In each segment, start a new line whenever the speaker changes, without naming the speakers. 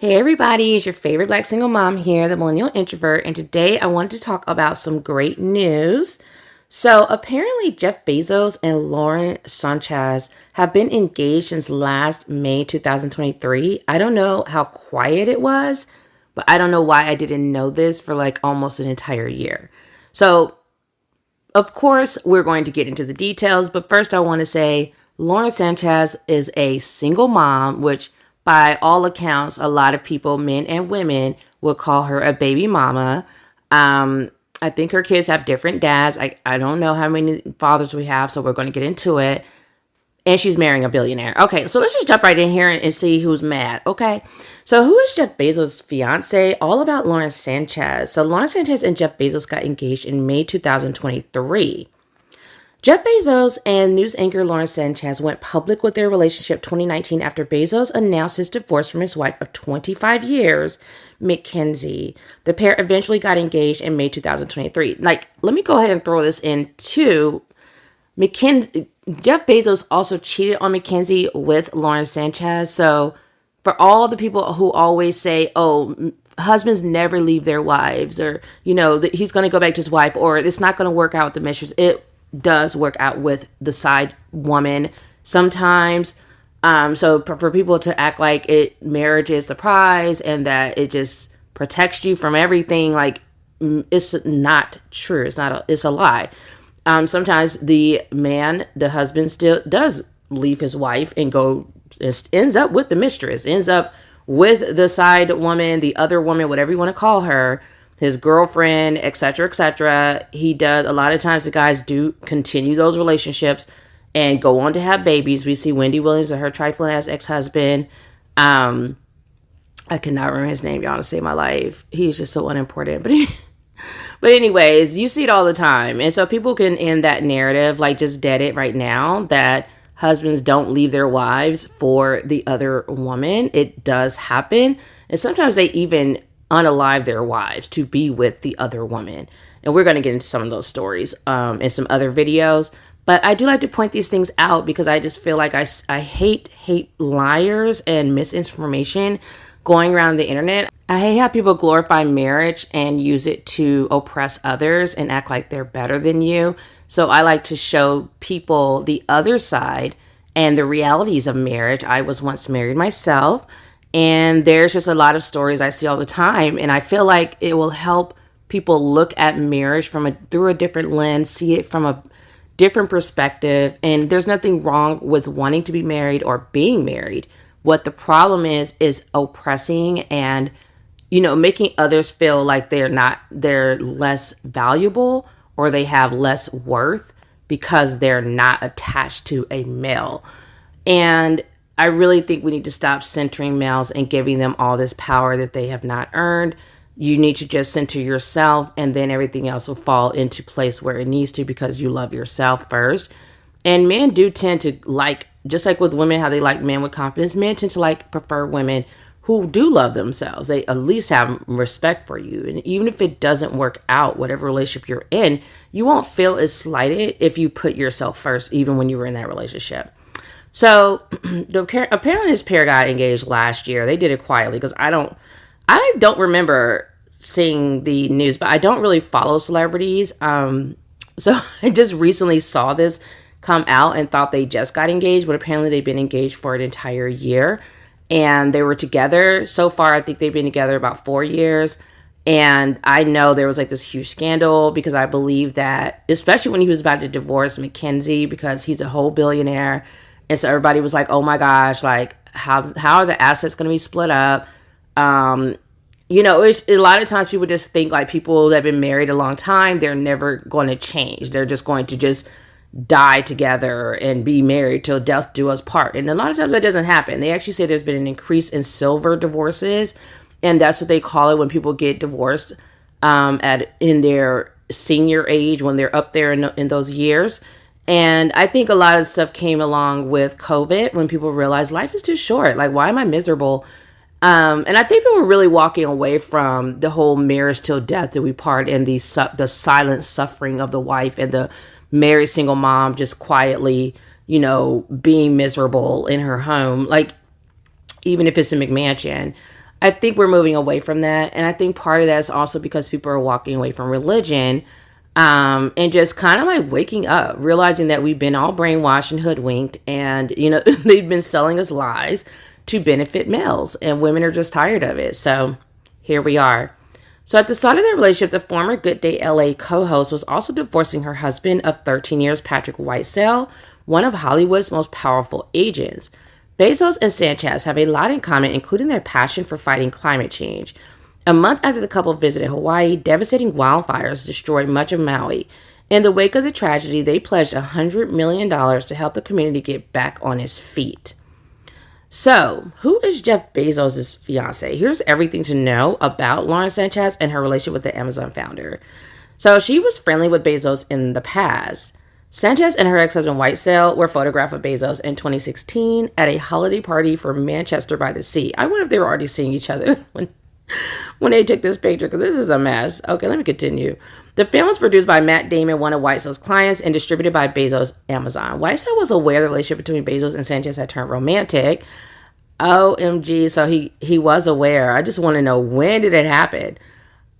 Hey everybody, it's your favorite black single mom here, the millennial introvert, and today I wanted to talk about some great news. So apparently Jeff Bezos and Lauren Sanchez have been engaged since last May 2023. I don't know how quiet it was, but I don't know why I didn't know this for like almost an entire year. So of course, we're going to get into the details, but first I want to say Lauren Sanchez is a single mom, which by all accounts, a lot of people, men and women, will call her a baby mama. I think her kids have different dads. I don't know how many fathers we have, so we're going to get into it. And she's marrying a billionaire. Okay, so let's just jump right in here and see who's mad. Okay, so who is Jeff Bezos' fiance? All about Lauren Sanchez. So Lauren Sanchez and Jeff Bezos got engaged in May 2023. Jeff Bezos and news anchor Lauren Sanchez went public with their relationship 2019 after Bezos announced his divorce from his wife of 25 years, Mackenzie. The pair eventually got engaged in May 2023. Let me go ahead and throw this in too. Jeff Bezos also cheated on Mackenzie with Lauren Sanchez. So for all the people who always say, oh, husbands never leave their wives, or, he's going to go back to his wife, or it's not going to work out with the mistress, it does work out with the side woman sometimes. So for people to act like marriage is the prize and that it just protects you from everything, it's not true. It's a lie. Sometimes the husband still does leave his wife and ends up with the mistress, ends up with the side woman, the other woman, whatever you want to call her, his girlfriend, etc., etc. He does. A lot of times the guys do continue those relationships and go on to have babies. We see Wendy Williams and her trifling ass ex-husband. I cannot remember his name, y'all, to save my life. He's just so unimportant. But anyways, you see it all the time. And so people can end that narrative, just dead it right now, that husbands don't leave their wives for the other woman. It does happen. And sometimes they even unalive their wives to be with the other woman. And we're going to get into some of those stories in some other videos. But I do like to point these things out because I just feel like I hate liars and misinformation going around the internet. I hate how people glorify marriage and use it to oppress others and act like they're better than you. So I like to show people the other side and the realities of marriage. I was once married myself, and there's just a lot of stories I see all the time. And I feel like it will help people look at marriage through a different lens, see it from a different perspective. And there's nothing wrong with wanting to be married or being married. What the problem is oppressing and, making others feel like they're less valuable or they have less worth because they're not attached to a male. And I really think we need to stop centering males and giving them all this power that they have not earned. You need to just center yourself, and then everything else will fall into place where it needs to because you love yourself first. And men do tend to just like with women, how they like men with confidence, men tend to prefer women who do love themselves. They at least have respect for you. And even if it doesn't work out, whatever relationship you're in, you won't feel as slighted if you put yourself first, even when you were in that relationship. So apparently this pair got engaged last year. They did it quietly because I don't remember seeing the news, but I don't really follow celebrities. So I just recently saw this come out and thought they just got engaged, but apparently they've been engaged for an entire year and they were together. So far, I think they've been together about 4 years. And I know there was this huge scandal because I believe that, especially when he was about to divorce Mackenzie because he's a whole billionaire. And so everybody was like, oh my gosh, how are the assets going to be split up? It's, a lot of times people just think people that have been married a long time, they're never going to change. They're just going to just die together and be married till death do us part. And a lot of times that doesn't happen. They actually say there's been an increase in silver divorces. And that's what they call it when people get divorced in their senior age, when they're up there in those years. And I think a lot of stuff came along with COVID when people realized life is too short. Why am I miserable? And I think people were really walking away from the whole marriage till death do we part and the silent suffering of the wife and the married single mom just quietly, being miserable in her home. Even if it's a McMansion. I think we're moving away from that. And I think part of that is also because people are walking away from religion, and just kind of like waking up, realizing that we've been all brainwashed and hoodwinked. And, they've been selling us lies to benefit males. And women are just tired of it. So here we are. So at the start of their relationship, the former Good Day LA co-host was also divorcing her husband of 13 years, Patrick Whitesell, one of Hollywood's most powerful agents. Bezos and Sanchez have a lot in common, including their passion for fighting climate change. A month after the couple visited Hawaii, devastating wildfires destroyed much of Maui. In the wake of the tragedy, they pledged $100 million to help the community get back on its feet. So, who is Jeff Bezos' fiance? Here's everything to know about Lauren Sanchez and her relationship with the Amazon founder. So, she was friendly with Bezos in the past. Sanchez and her ex-husband Whitesell were photographed with Bezos in 2016 at a holiday party for Manchester by the Sea. I wonder if they were already seeing each other when they took this picture, because this is a mess. Okay, let me continue. The film was produced by Matt Damon, one of Whitesell's clients, and distributed by Bezos Amazon. Whitesell was aware the relationship between Bezos and Sanchez had turned romantic. OMG, so he was aware. I just want to know, when did it happen?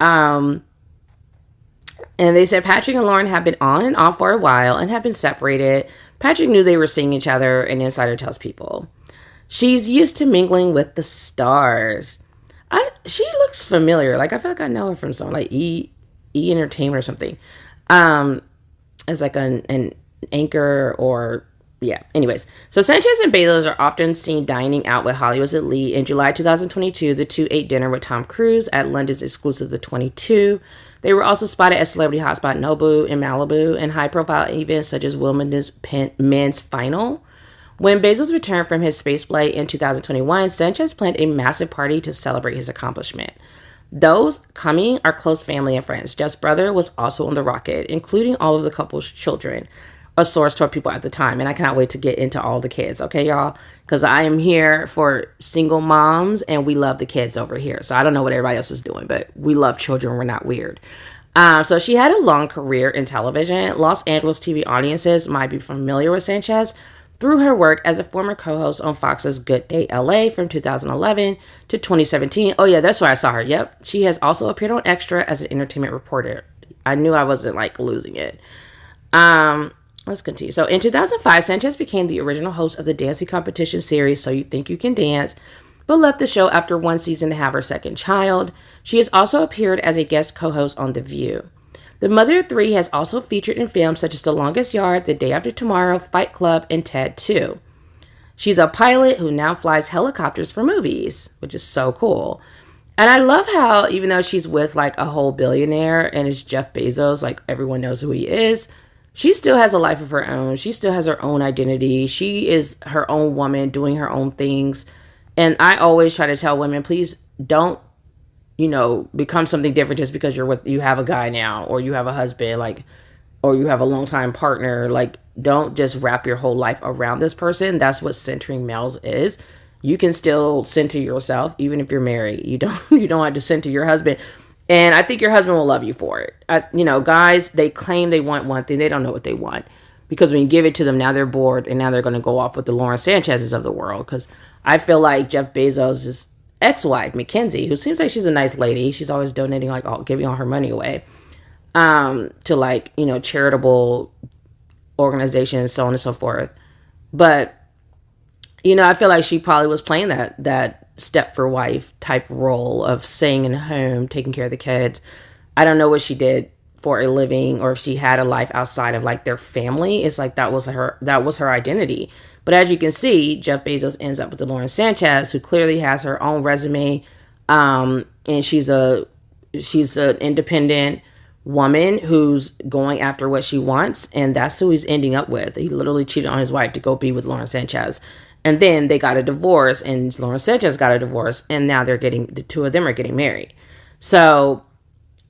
And they said Patrick and Lauren have been on and off for a while and have been separated. Patrick knew they were seeing each other, an insider tells People. She's used to mingling with the stars. She looks familiar. Like, I feel like I know her from something like E Entertainment or something. As like an anchor or, yeah. Anyways, so Sanchez and Bezos are often seen dining out with Hollywood's elite. In July 2022, the two ate dinner with Tom Cruise at London's exclusive The 22. They were also spotted at celebrity hotspot Nobu in Malibu and high-profile events such as Wimbledon's men's final. When Bezos returned from his spaceflight in 2021, Sanchez planned a massive party to celebrate his accomplishment. Those coming are close family and friends. Jeff's brother was also on the rocket, including all of the couple's children, a source told People at the time. And I cannot wait to get into all the kids, okay, y'all? Because I am here for single moms, and we love the kids over here. So I don't know what everybody else is doing, but we love children. We're not weird. So she had a long career in television. Los Angeles TV audiences might be familiar with Sanchez through her work as a former co-host on Fox's Good Day LA from 2011 to 2017. Oh yeah, that's where I saw her. Yep. She has also appeared on Extra as an entertainment reporter. I knew I wasn't like losing it. Let's continue. So in 2005, Sanchez became the original host of the dancing competition series So You Think You Can Dance, but left the show after one season to have her second child. She has also appeared as a guest co-host on The View. The mother of three has also featured in films such as The Longest Yard, The Day After Tomorrow, Fight Club, and Ted 2. She's a pilot who now flies helicopters for movies, which is so cool. And I love how, even though she's with like a whole billionaire and it's Jeff Bezos, like everyone knows who he is, she still has a life of her own. She still has her own identity. She is her own woman doing her own things. And I always try to tell women, please don't, become something different just because you have a guy now, or you have a husband, like, or you have a longtime partner. Like, don't just wrap your whole life around this person. That's what centering males is. You can still center yourself, even if you're married. You don't have to center your husband. And I think your husband will love you for it. Guys, they claim they want one thing. They don't know what they want. Because when you give it to them, now they're bored. And now they're going to go off with the Lauren Sanchez's of the world. Because I feel like Jeff Bezos' ex-wife, Mackenzie, who seems like she's a nice lady. She's always donating, giving all her money away to charitable organizations, so on and so forth. But, I feel like she probably was playing that step for wife type role of staying in the home, taking care of the kids. I don't know what she did for a living, or if she had a life outside of like their family. It's like that was her identity. But as you can see, Jeff Bezos ends up with the Lauren Sanchez, who clearly has her own resume, and she's an independent woman who's going after what she wants, and that's who he's ending up with. He literally cheated on his wife to go be with Lauren Sanchez. And then they got a divorce, and Lauren Sanchez got a divorce, and now the two of them are getting married. So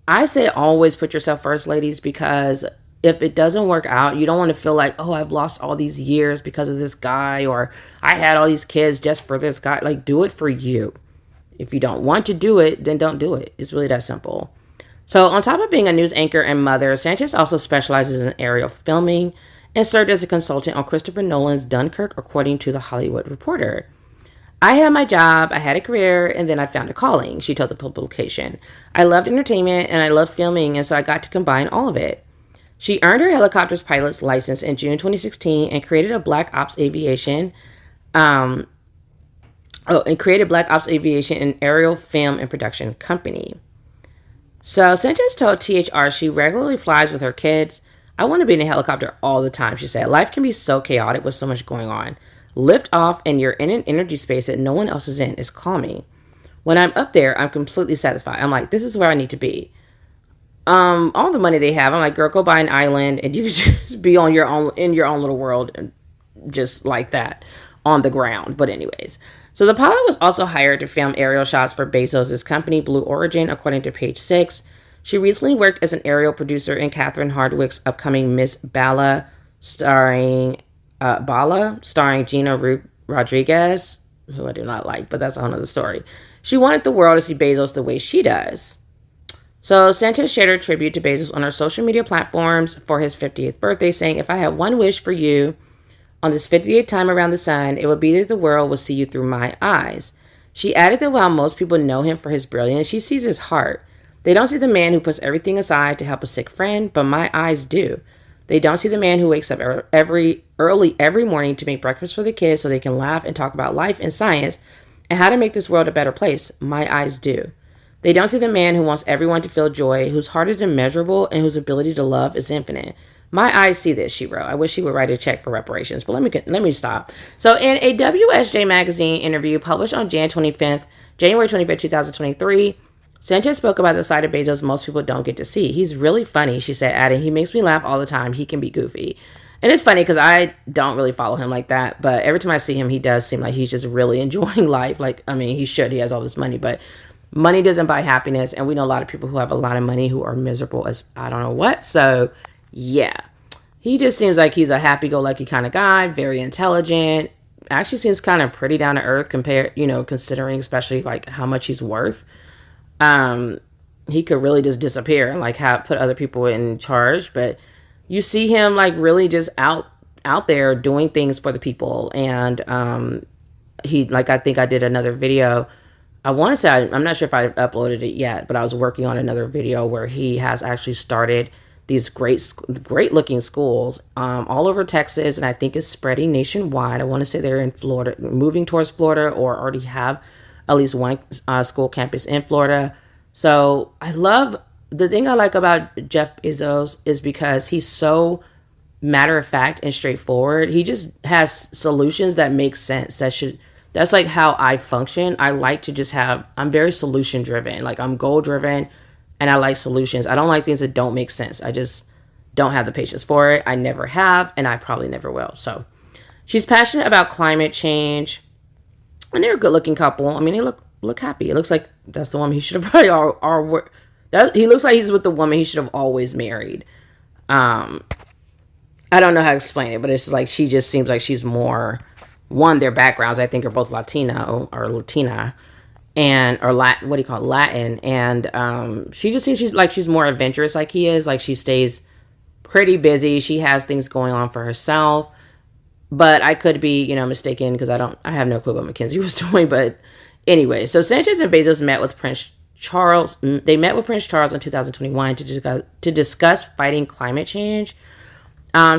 I say always put yourself first, ladies, because if it doesn't work out, you don't want to feel like, oh, I've lost all these years because of this guy, or I had all these kids just for this guy. Like, do it for you. If you don't want to do it, then don't do it. It's really that simple. So on top of being a news anchor and mother, Sanchez also specializes in aerial filming and served as a consultant on Christopher Nolan's Dunkirk, according to The Hollywood Reporter. I had my job, I had a career, and then I found a calling, she told the publication. I loved entertainment and I loved filming, and so I got to combine all of it. She earned her helicopter's pilot's license in June 2016 and created a Black Ops Aviation and created Black Ops Aviation, an aerial film and production company. So Sanchez told THR she regularly flies with her kids. I want to be in a helicopter all the time, she said. Life can be so chaotic with so much going on. Lift off and you're in an energy space that no one else is in. It's calming. When I'm up there, I'm completely satisfied. I'm like, this is where I need to be. All the money they have, I'm like, girl, go buy an island and you can just be on your own, in your own little world, just like that, on the ground. But anyways, so the pilot was also hired to film aerial shots for Bezos' company, Blue Origin, according to Page 6. She recently worked as an aerial producer in Catherine Hardwicke's upcoming Miss Bala, starring Gina Rodriguez, who I do not like, but that's a whole other story. She wanted the world to see Bezos the way she does. So Sanchez shared her tribute to Bezos on her social media platforms for his 50th birthday, saying, if I had one wish for you on this 58th time around the sun, it would be that the world will see you through my eyes. She added that while most people know him for his brilliance, she sees his heart. They don't see the man who puts everything aside to help a sick friend, but my eyes do. They don't see the man who wakes up early every morning to make breakfast for the kids so they can laugh and talk about life and science and how to make this world a better place. My eyes do. They don't see the man who wants everyone to feel joy, whose heart is immeasurable, and whose ability to love is infinite. My eyes see this, she wrote. I wish she would write a check for reparations, but let me stop. So in a WSJ magazine interview published on January 25th, 2023, Sanchez spoke about the side of Bezos most people don't get to see. He's really funny, she said, adding, he makes me laugh all the time. He can be goofy. And it's funny because I don't really follow him like that, but every time I see him, he does seem like he's just really enjoying life. Like, I mean, he should. He has all this money, but money doesn't buy happiness. And we know a lot of people who have a lot of money who are miserable as I don't know what. So, yeah. He just seems like he's a happy-go-lucky kind of guy, very intelligent. Actually seems kind of pretty down to earth considering especially like how much he's worth. He could really just disappear and like put other people in charge, but you see him like really just out there doing things for the people. And he, like, I think I did another video. I want to say, I'm not sure if I uploaded it yet, but I was working on another video where he has actually started these great looking schools all over Texas, and I think it's spreading nationwide. I want to say they're in Florida, moving towards Florida, or already have at least one school campus in Florida. So the thing I like about Jeff Bezos is because he's so matter of fact and straightforward. He just has solutions that make sense. That's like how I function. I like to I'm very solution driven. Like, I'm goal driven and I like solutions. I don't like things that don't make sense. I just don't have the patience for it. I never have, and I probably never will. So she's passionate about climate change, and they're a good looking couple. I mean, they look happy. It looks like that's the woman he should have probably he looks like he's with the woman he should have always married. I don't know how to explain it, but it's like she just seems like she's more, their backgrounds I think are both Latino or Latina or Latin, and she just seems she's more adventurous like he is. Like, she stays pretty busy. She has things going on for herself, but I could be mistaken because I have no clue what Mackenzie was doing. But anyway, so Sanchez and Bezos met with Prince Charles. They met with Prince Charles in 2021 to discuss fighting climate change.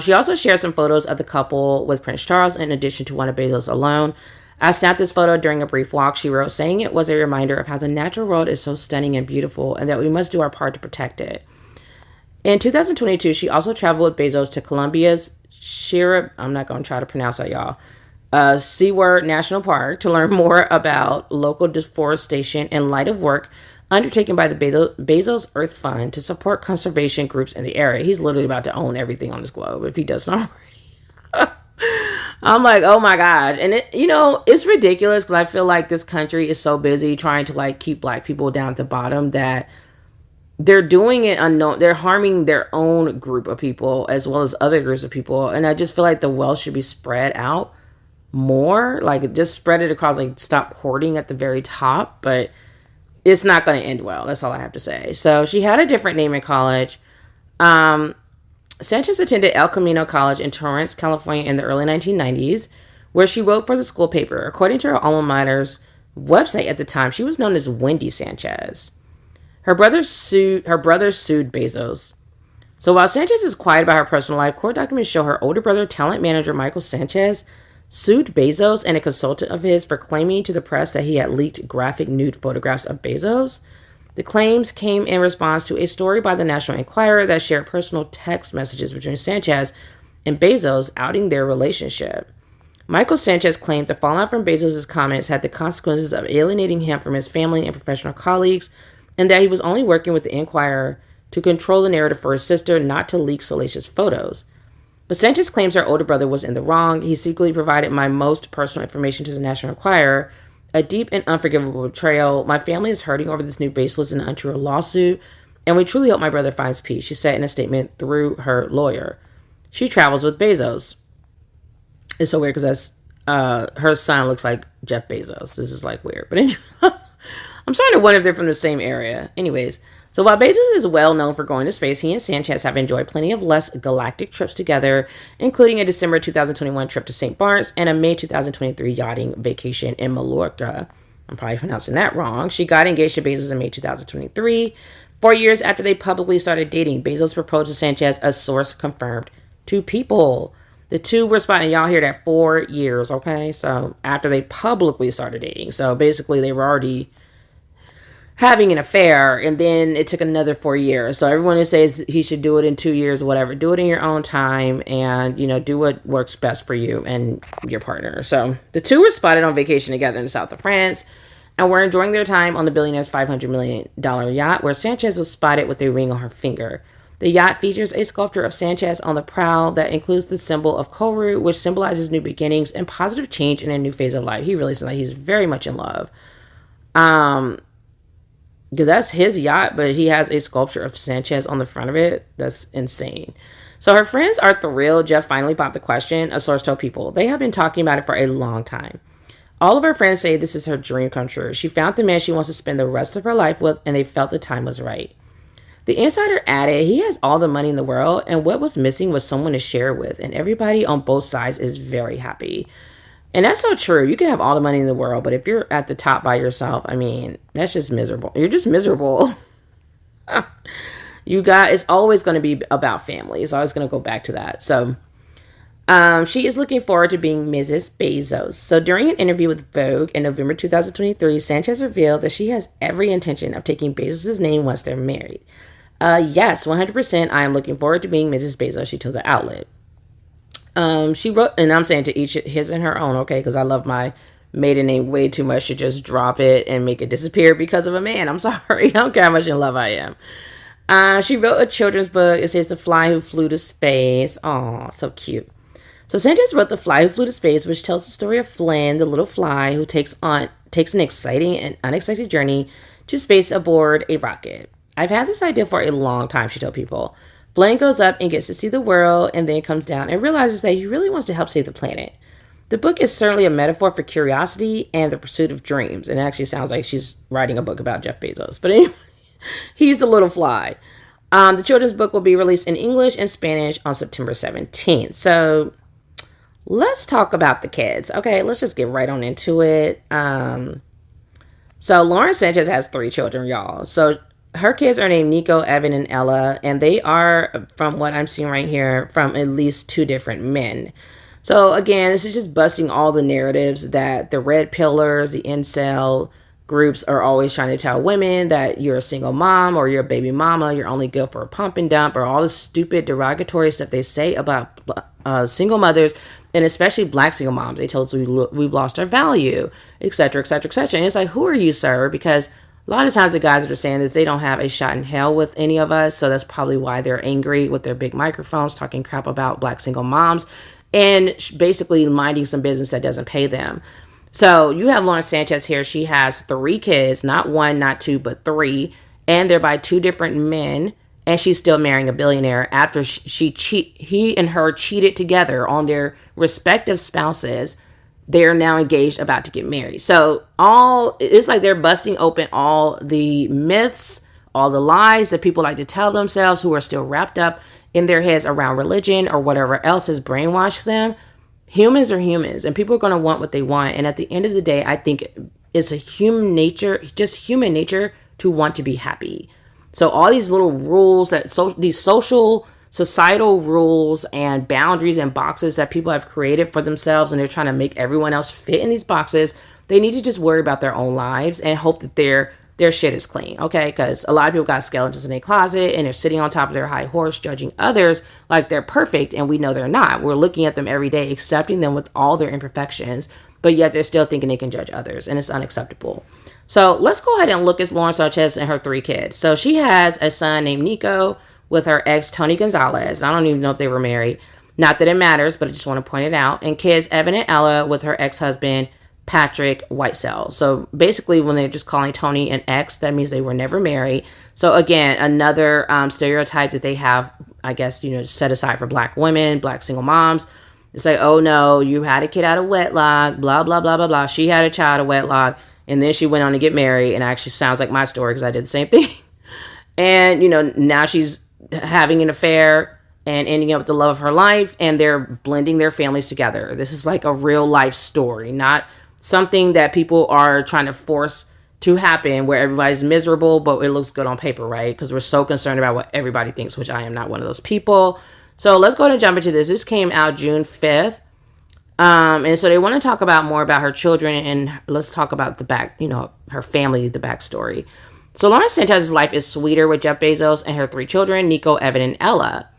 She also shared some photos of the couple with Prince Charles in addition to one of Bezos alone. I snapped this photo during a brief walk, she wrote, saying it was a reminder of how the natural world is so stunning and beautiful and that we must do our part to protect it. In 2022, she also traveled with Bezos to Colombia's I'm not going to try to pronounce that, y'all, Seward National Park to learn more about local deforestation in light of work undertaken by the Bezos Earth Fund to support conservation groups in the area. He's literally about to own everything on this globe if he doesn't already. I'm like, oh my gosh. And it's ridiculous because I feel like this country is so busy trying to like keep black people down at the bottom that they're doing it unknown. They're harming their own group of people as well as other groups of people. And I just feel like the wealth should be spread out more. Like, just spread it across, like, stop hoarding at the very top. But it's not going to end well. That's all I have to say. So she had a different name in college. Sanchez attended El Camino College in Torrance, California in the early 1990s, where she wrote for the school paper. According to her alma mater's website at the time, she was known as Wendy Sanchez. Her brother sued Bezos. So while Sanchez is quiet about her personal life, court documents show her older brother, talent manager Michael Sanchez, sued Bezos and a consultant of his for claiming to the press that he had leaked graphic nude photographs of Bezos. The claims came in response to a story by the National Enquirer that shared personal text messages between Sanchez and Bezos outing their relationship. Michael Sanchez claimed the fallout from Bezos' comments had the consequences of alienating him from his family and professional colleagues, and that he was only working with the Enquirer to control the narrative for his sister, not to leak salacious photos. But Sanchez claims her older brother was in the wrong. He secretly provided my most personal information to the National Enquirer, a deep and unforgivable betrayal. My family is hurting over this new baseless and untrue lawsuit, and we truly hope my brother finds peace, she said in a statement through her lawyer. She travels with Bezos. It's so weird because her son looks like Jeff Bezos. This is like weird. But anyway, I'm starting to wonder if they're from the same area. Anyways, so while Bezos is well known for going to space, he and Sanchez have enjoyed plenty of less galactic trips together, including a December 2021 trip to St. Bart's and a May 2023 yachting vacation in Mallorca. I'm probably pronouncing that wrong. She got engaged to Bezos in May 2023. 4 years after they publicly started dating, Bezos proposed to Sanchez, a source confirmed to People. The two were spotted, y'all hear that, 4 years, okay? So after they publicly started dating. So basically they were already having an affair, and then it took another 4 years. So everyone who says he should do it in 2 years or whatever, do it in your own time, and do what works best for you and your partner. So the two were spotted on vacation together in the south of France and were enjoying their time on the billionaire's $500 million yacht, where Sanchez was spotted with a ring on her finger. The yacht features a sculpture of Sanchez on the prow that includes the symbol of Koru, which symbolizes new beginnings and positive change in a new phase of life. He really seems like he's very much in love. Because that's his yacht, but he has a sculpture of Sanchez on the front of it. That's insane. So her friends are thrilled Jeff finally popped the question, a source told People. They have been talking about it for a long time. All of her friends say this is her dream come true. She found the man she wants to spend the rest of her life with, and they felt the time was right. The insider added, he has all the money in the world, and what was missing was someone to share with, and everybody on both sides is very happy. And that's so true. You can have all the money in the world, but if you're at the top by yourself, I mean, that's just miserable. You're just miserable. It's always going to be about family. It's always going to go back to that. So she is looking forward to being Mrs. Bezos. So during an interview with Vogue in November 2023, Sanchez revealed that she has every intention of taking Bezos' name once they're married. Yes, 100%. I am looking forward to being Mrs. Bezos, she told the outlet. She wrote, and I'm saying to each his and her own, okay, because I love my maiden name way too much to just drop it and make it disappear because of a man. I'm sorry. I don't care how much in love I am. She wrote a children's book. It says The Fly Who Flew to Space. Oh, so cute. So Sanchez wrote The Fly Who Flew to Space, which tells the story of Flynn, the little fly who takes an exciting and unexpected journey to space aboard a rocket. I've had this idea for a long time, she told People. Flynn goes up and gets to see the world and then comes down and realizes that he really wants to help save the planet. The book is certainly a metaphor for curiosity and the pursuit of dreams. And it actually sounds like she's writing a book about Jeff Bezos. But anyway, he's the little fly. The children's book will be released in English and Spanish on September 17th. So let's talk about the kids. Okay, let's just get right on into it. So Lauren Sanchez has 3 children, y'all. So her kids are named Nico, Evan, and Ella, and they are, from what I'm seeing right here, from at least 2 different men. So again, this is just busting all the narratives that the red pillars, the incel groups are always trying to tell women that you're a single mom or you're a baby mama, you're only good for a pump and dump, or all the stupid derogatory stuff they say about single mothers, and especially black single moms. They tell us we've lost our value, etc., etc., etc. And it's like, who are you, sir? Because a lot of times the guys that are saying this, they don't have a shot in hell with any of us. So that's probably why they're angry with their big microphones talking crap about black single moms and basically minding some business that doesn't pay them. So you have Lauren Sanchez here. She has 3 kids, not 1, not 2, but 3. And they're by 2 different men. And she's still marrying a billionaire after he and her cheated together on their respective spouses. They're now engaged, about to get married. So it's like they're busting open all the myths, all the lies that people like to tell themselves who are still wrapped up in their heads around religion or whatever else has brainwashed them. humans are humans, and people are going to want what they want. And at the end of the day, I think it's a human nature, just human nature, to want to be happy. So all these little rules these social, societal rules and boundaries and boxes that people have created for themselves, and they're trying to make everyone else fit in these boxes, they need to just worry about their own lives and hope that their shit is clean, okay? Because a lot of people got skeletons in their closet, and they're sitting on top of their high horse judging others like they're perfect, and we know they're not. We're looking at them every day, accepting them with all their imperfections, but yet they're still thinking they can judge others, and it's unacceptable. So let's go ahead and look at Lauren Sanchez and her 3 kids. So she has a son named Nico with her ex, Tony Gonzalez. I don't even know if they were married. Not that it matters, but I just want to point it out. And kids, Evan and Ella, with her ex-husband, Patrick Whitesell. So basically, when they're just calling Tony an ex, that means they were never married. So again, another stereotype that they have, I guess, set aside for black women, black single moms. It's like, oh no, you had a kid out of wedlock, blah, blah, blah, blah, blah. She had a child out of wedlock, and then she went on to get married, and actually sounds like my story because I did the same thing. And, now she's having an affair and ending up with the love of her life, and they're blending their families together. This is like a real life story, not something that people are trying to force to happen where everybody's miserable, but it looks good on paper, right? Because we're so concerned about what everybody thinks, which I am not one of those people. So let's go ahead and jump into this. This came out June 5th. And so they want to talk about more about her children, and let's talk about her family, the backstory. So Lauren Sanchez's life is sweeter with Jeff Bezos and her 3 children, Nico, Evan, and Ella.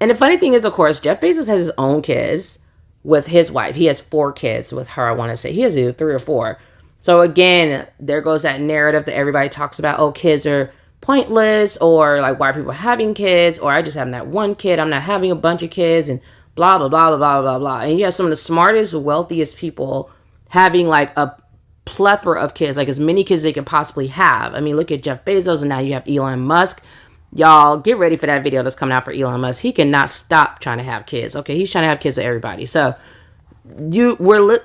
And the funny thing is, of course, Jeff Bezos has his own kids with his wife. He has 4 kids with her, I want to say. He has either 3 or 4. So again, there goes that narrative that everybody talks about. Oh, kids are pointless, or like, why are people having kids? Or I just have that one kid. I'm not having a bunch of kids, and blah, blah, blah, blah, blah, blah, blah. And you have some of the smartest, wealthiest people having like a plethora of kids, like as many kids they can possibly have. I mean, look at Jeff Bezos, and now you have Elon Musk. Y'all get ready for that video that's coming out for Elon Musk. He cannot stop trying to have kids. Okay, he's trying to have kids with everybody. So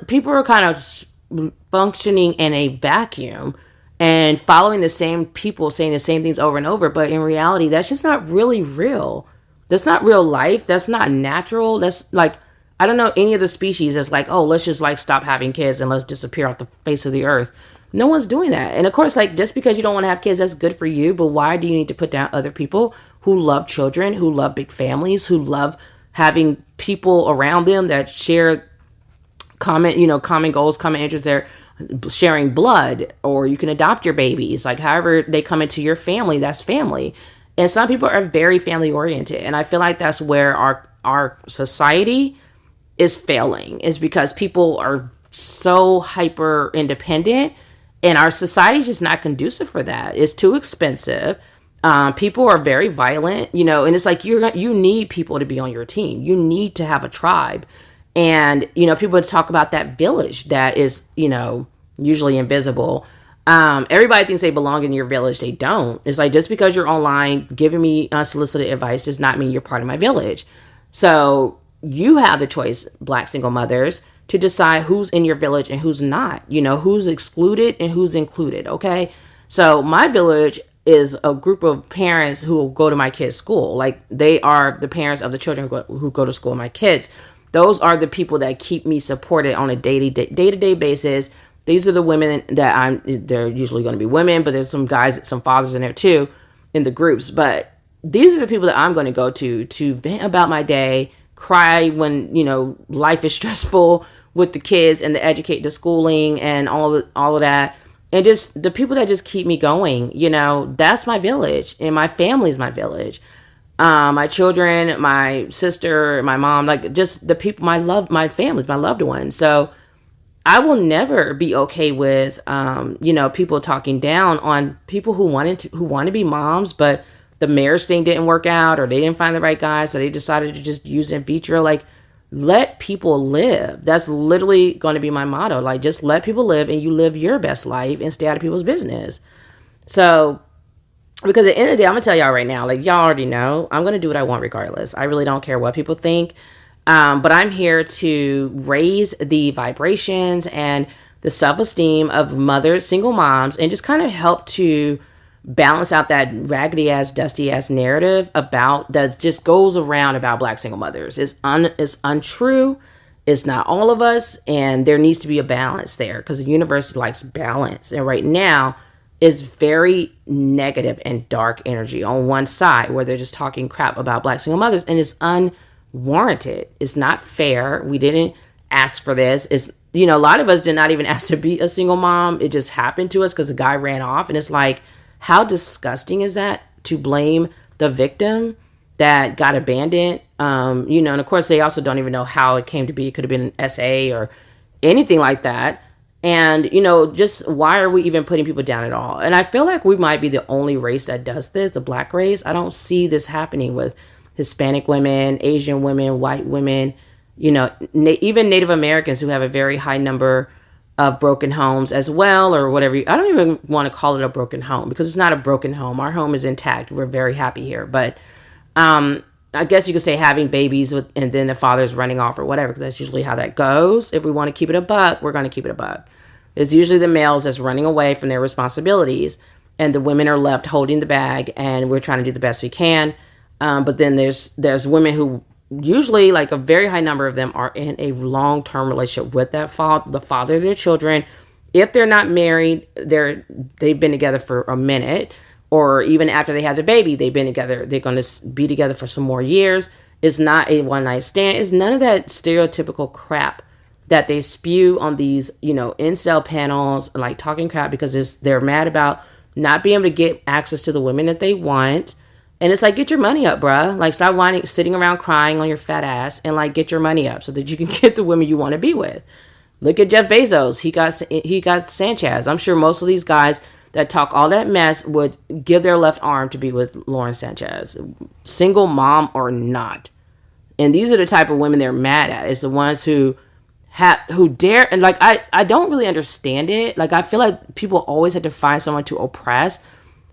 people are kind of functioning in a vacuum and following the same people, saying the same things over and over. But in reality, that's just not really real. That's not real life. That's not natural. That's like, I don't know any of the species that's like, oh, let's just like stop having kids and let's disappear off the face of the earth. No one's doing that. And of course, like, just because you don't want to have kids, that's good for you. But why do you need to put down other people who love children, who love big families, who love having people around them that share common goals, common interests? They're sharing blood, or you can adopt your babies. Like, however they come into your family, that's family. And some people are very family oriented. And I feel like that's where our society is failing, is because people are so hyper independent. And our society is just not conducive for that. It's too expensive. People are very violent, and it's like you need people to be on your team. You need to have a tribe. And, people talk about that village that is, usually invisible. Everybody thinks they belong in your village. They don't. It's like, just because you're online giving me unsolicited advice does not mean you're part of my village. So you have the choice, black single mothers, to decide who's in your village and who's not, who's excluded and who's included. Okay. So my village is a group of parents who will go to my kids' school. Like, they are the parents of the children who go to school with my kids. Those are the people that keep me supported on a day-to-day basis. These are the women that they're usually going to be women, but there's some guys, some fathers in there too, in the groups. But these are the people that I'm going to go to vent about my day, cry when, life is stressful with the kids, and to educate the schooling and all of that. And just the people that just keep me going, that's my village, and my family's my village. My children, my sister, my mom, like, just the people, my family, my loved ones. So I will never be okay with, people talking down on people who want to be moms, but the marriage thing didn't work out, or they didn't find the right guy, so they decided to just use in vitro. Like, let people live. That's literally going to be my motto. Like, just let people live, and you live your best life and stay out of people's business. So, because at the end of the day, I'm going to tell y'all right now, like, y'all already know, I'm going to do what I want regardless. I really don't care what people think. But I'm here to raise the vibrations and the self-esteem of mothers, single moms, and just kind of help to balance out that raggedy ass, dusty ass narrative about that just goes around about black single mothers. It's untrue. It's not all of us, and there needs to be a balance there because the universe likes balance. And right now, it's very negative and dark energy on one side where they're just talking crap about black single mothers, and it's unwarranted. It's not fair. We didn't ask for this. It's, you know, a lot of us did not even ask to be a single mom. It just happened to us because the guy ran off, and it's like, how disgusting is that to blame the victim that got abandoned? You know, and of course they also don't even know how it came to be. It could have been an SA or anything like that. And, you know, just why are we even putting people down at all? And I feel like we might be the only race that does this, the black race. I don't see this happening with Hispanic women, Asian women, white women, you know, even Native Americans who have a very high number of broken homes as well, or whatever. I don't even want to call it a broken home because it's not a broken home. Our home is intact. We're very happy here. But I guess you could say having babies with, and then the father's running off or whatever, because that's usually how that goes. If we want to keep it a buck, we're going to keep it a buck. It's usually the males that's running away from their responsibilities, and the women are left holding the bag, and we're trying to do the best we can. But then there's women who usually, like a very high number of them, are in a long-term relationship with that the father of their children. If they're not married, they've been together for a minute, or even after they have the baby, they've been together. They're going to be together for some more years. It's not a one-night stand. It's none of that stereotypical crap that they spew on these, you know, incel panels, like talking crap because they're mad about not being able to get access to the women that they want. And it's like, get your money up, bruh. Like, stop whining, sitting around crying on your fat ass, and like, get your money up so that you can get the women you want to be with. Look at Jeff Bezos. He got Sanchez. I'm sure most of these guys that talk all that mess would give their left arm to be with Lauren Sanchez, single mom or not. And these are the type of women they're mad at. It's the ones who dare, and like, I don't really understand it. Like, I feel like people always have to find someone to oppress.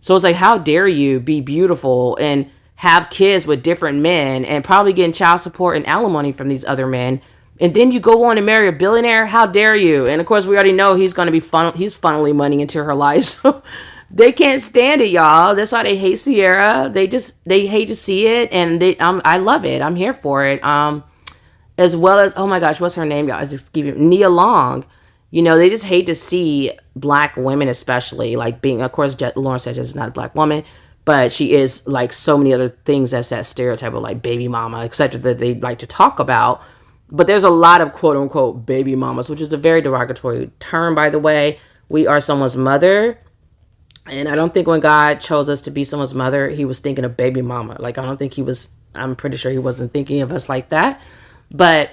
So it's like, how dare you be beautiful and have kids with different men and probably getting child support and alimony from these other men, and then you go on and marry a billionaire? How dare you? And of course, we already know he's going to be he's funneling money into her life. So they can't stand it, y'all. That's why they hate Sierra. They hate to see it, and I love it. I'm here for it. As well as, oh my gosh, what's her name, y'all? I just give you Nia Long. You know, they just hate to see black women, especially, like being, of course, Lauren Sanchez is not a black woman, but she is like so many other things. That's that stereotype of like baby mama, etc., that they like to talk about. But there's a lot of quote unquote baby mamas, which is a very derogatory term, by the way. We are someone's mother. And I don't think when God chose us to be someone's mother, he was thinking of baby mama. Like, I don't think I'm pretty sure he wasn't thinking of us like that. But,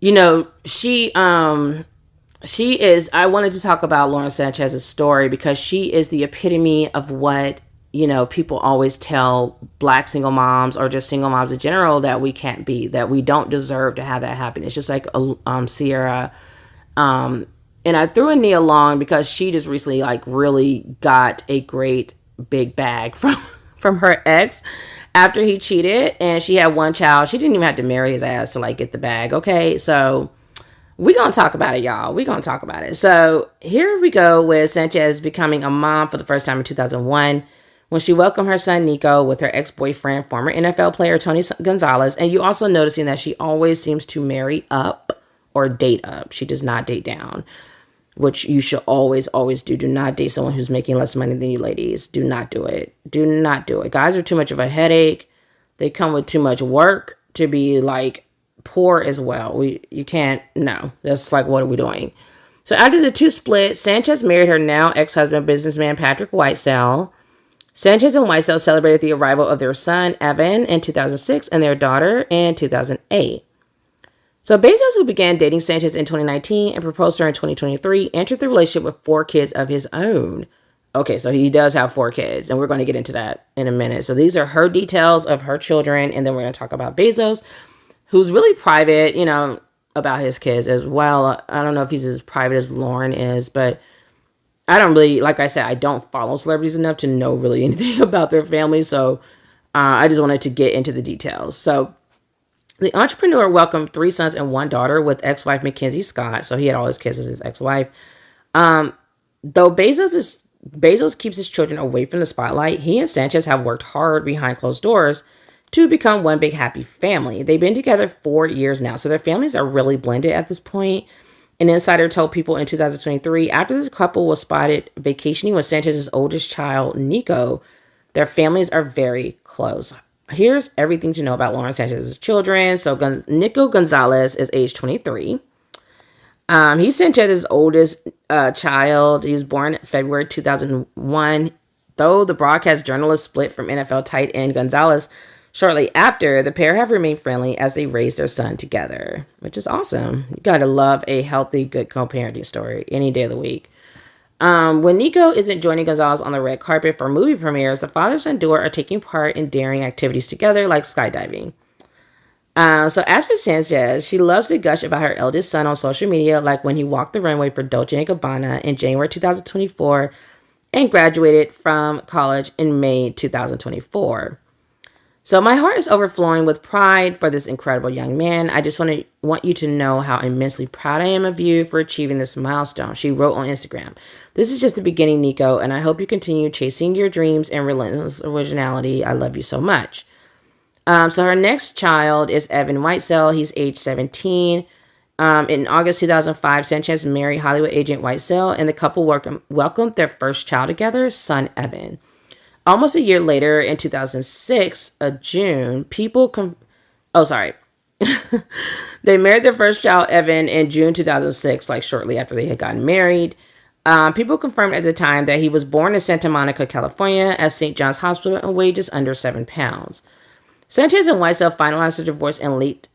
you know, she is, I wanted to talk about Lauren Sanchez's story because she is the epitome of what, you know, people always tell black single moms or just single moms in general that we can't be, that we don't deserve to have that happen. It's just like Sierra. And I threw in Nia Long because she just recently like really got a great big bag from her ex after he cheated, and she had one child. She didn't even have to marry his ass to like get the bag. Okay, so we're going to talk about it, y'all. We're going to talk about it. So here we go with Sanchez becoming a mom for the first time in 2001 when she welcomed her son Nico with her ex-boyfriend, former NFL player Tony Gonzalez. And you also noticing that she always seems to marry up or date up. She does not date down, which you should always, always do. Do not date someone who's making less money than you, ladies. Do not do it. Do not do it. Guys are too much of a headache. They come with too much work to be like poor as well. You can't, no. That's like, what are we doing? So after the two split, Sanchez married her now ex-husband, businessman Patrick Whitesell. Sanchez and Whitesell celebrated the arrival of their son, Evan, in 2006 and their daughter in 2008. So Bezos, who began dating Sanchez in 2019 and proposed to her in 2023, entered the relationship with 4 kids of his own. Okay, so he does have 4 kids, and we're going to get into that in a minute. So these are her details of her children, and then we're going to talk about Bezos, who's really private, you know, about his kids as well. I don't know if he's as private as Lauren is, but I don't really, like I said, I don't follow celebrities enough to know really anything about their family. So I just wanted to get into the details. So the entrepreneur welcomed 3 sons and 1 daughter with ex-wife Mackenzie Scott. So he had all his kids with his ex-wife. Though Bezos keeps his children away from the spotlight, he and Sanchez have worked hard behind closed doors to become one big happy family. They've been together 4 years now, so their families are really blended at this point. An insider told People in 2023, after this couple was spotted vacationing with Sanchez's oldest child, Nico, their families are very close. Here's everything to know about Lauren Sanchez's children. So Nico Gonzalez is age 23. He's Sanchez's oldest child. He was born February 2001. Though the broadcast journalist split from NFL tight end Gonzalez shortly after, the pair have remained friendly as they raise their son together, which is awesome. You gotta love a healthy, good co-parenting story any day of the week. When Nico isn't joining Gonzalez on the red carpet for movie premieres, the father-son duo are taking part in daring activities together, like skydiving. So as for Sanchez, she loves to gush about her eldest son on social media, like when he walked the runway for Dolce & Gabbana in January 2024 and graduated from college in May 2024. So my heart is overflowing with pride for this incredible young man. I just want you to know how immensely proud I am of you for achieving this milestone, she wrote on Instagram. This is just the beginning, Nico, and I hope you continue chasing your dreams and relentless originality. I love you so much. So her next child is Evan Whitesell. He's age 17. In August 2005, Sanchez married Hollywood agent Whitesell, and the couple welcomed their first child together, son Evan. Almost a year later, in 2006, June, they married their first child, Evan, in June 2006, like shortly after they had gotten married. People confirmed at the time that he was born in Santa Monica, California, at St. John's Hospital and weighed just under 7 pounds. Sanchez and Whitesell finalized their divorce in late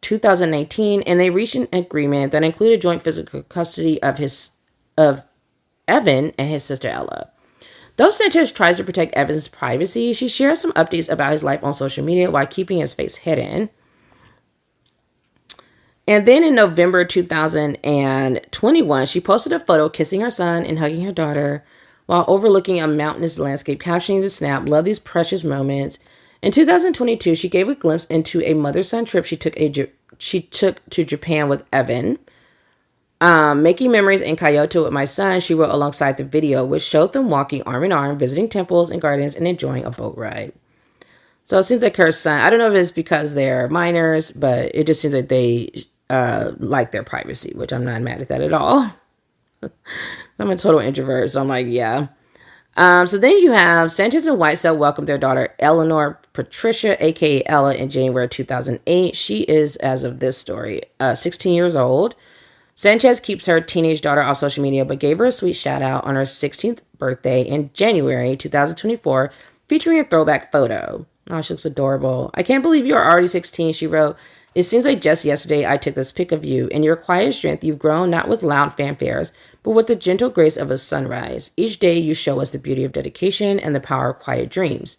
2019, and they reached an agreement that included joint physical custody of Evan and his sister Ella. Though Sanchez tries to protect Evan's privacy, she shares some updates about his life on social media while keeping his face hidden. And then in November 2021, she posted a photo kissing her son and hugging her daughter while overlooking a mountainous landscape, captioning the snap, "Love these precious moments." In 2022, she gave a glimpse into a mother-son trip she took to Japan with Evan. Making memories in Kyoto with my son, she wrote alongside the video, which showed them walking arm in arm, visiting temples and gardens, and enjoying a boat ride. So it seems like her son, I don't know if it's because they're minors, but it just seems like they like their privacy, which I'm not mad at that at all. I'm a total introvert, so I'm like, yeah. So then you have Sanchez and Whitesell welcomed their daughter Eleanor Patricia, aka Ella, in January 2008. She is, as of this story, 16 years old. Sanchez keeps her teenage daughter off social media, but gave her a sweet shout out on her 16th birthday in January 2024, featuring a throwback photo. Oh, she looks adorable. "I can't believe you are already 16, she wrote. "It seems like just yesterday I took this pic of you. In your quiet strength, you've grown not with loud fanfares, but with the gentle grace of a sunrise. Each day you show us the beauty of dedication and the power of quiet dreams.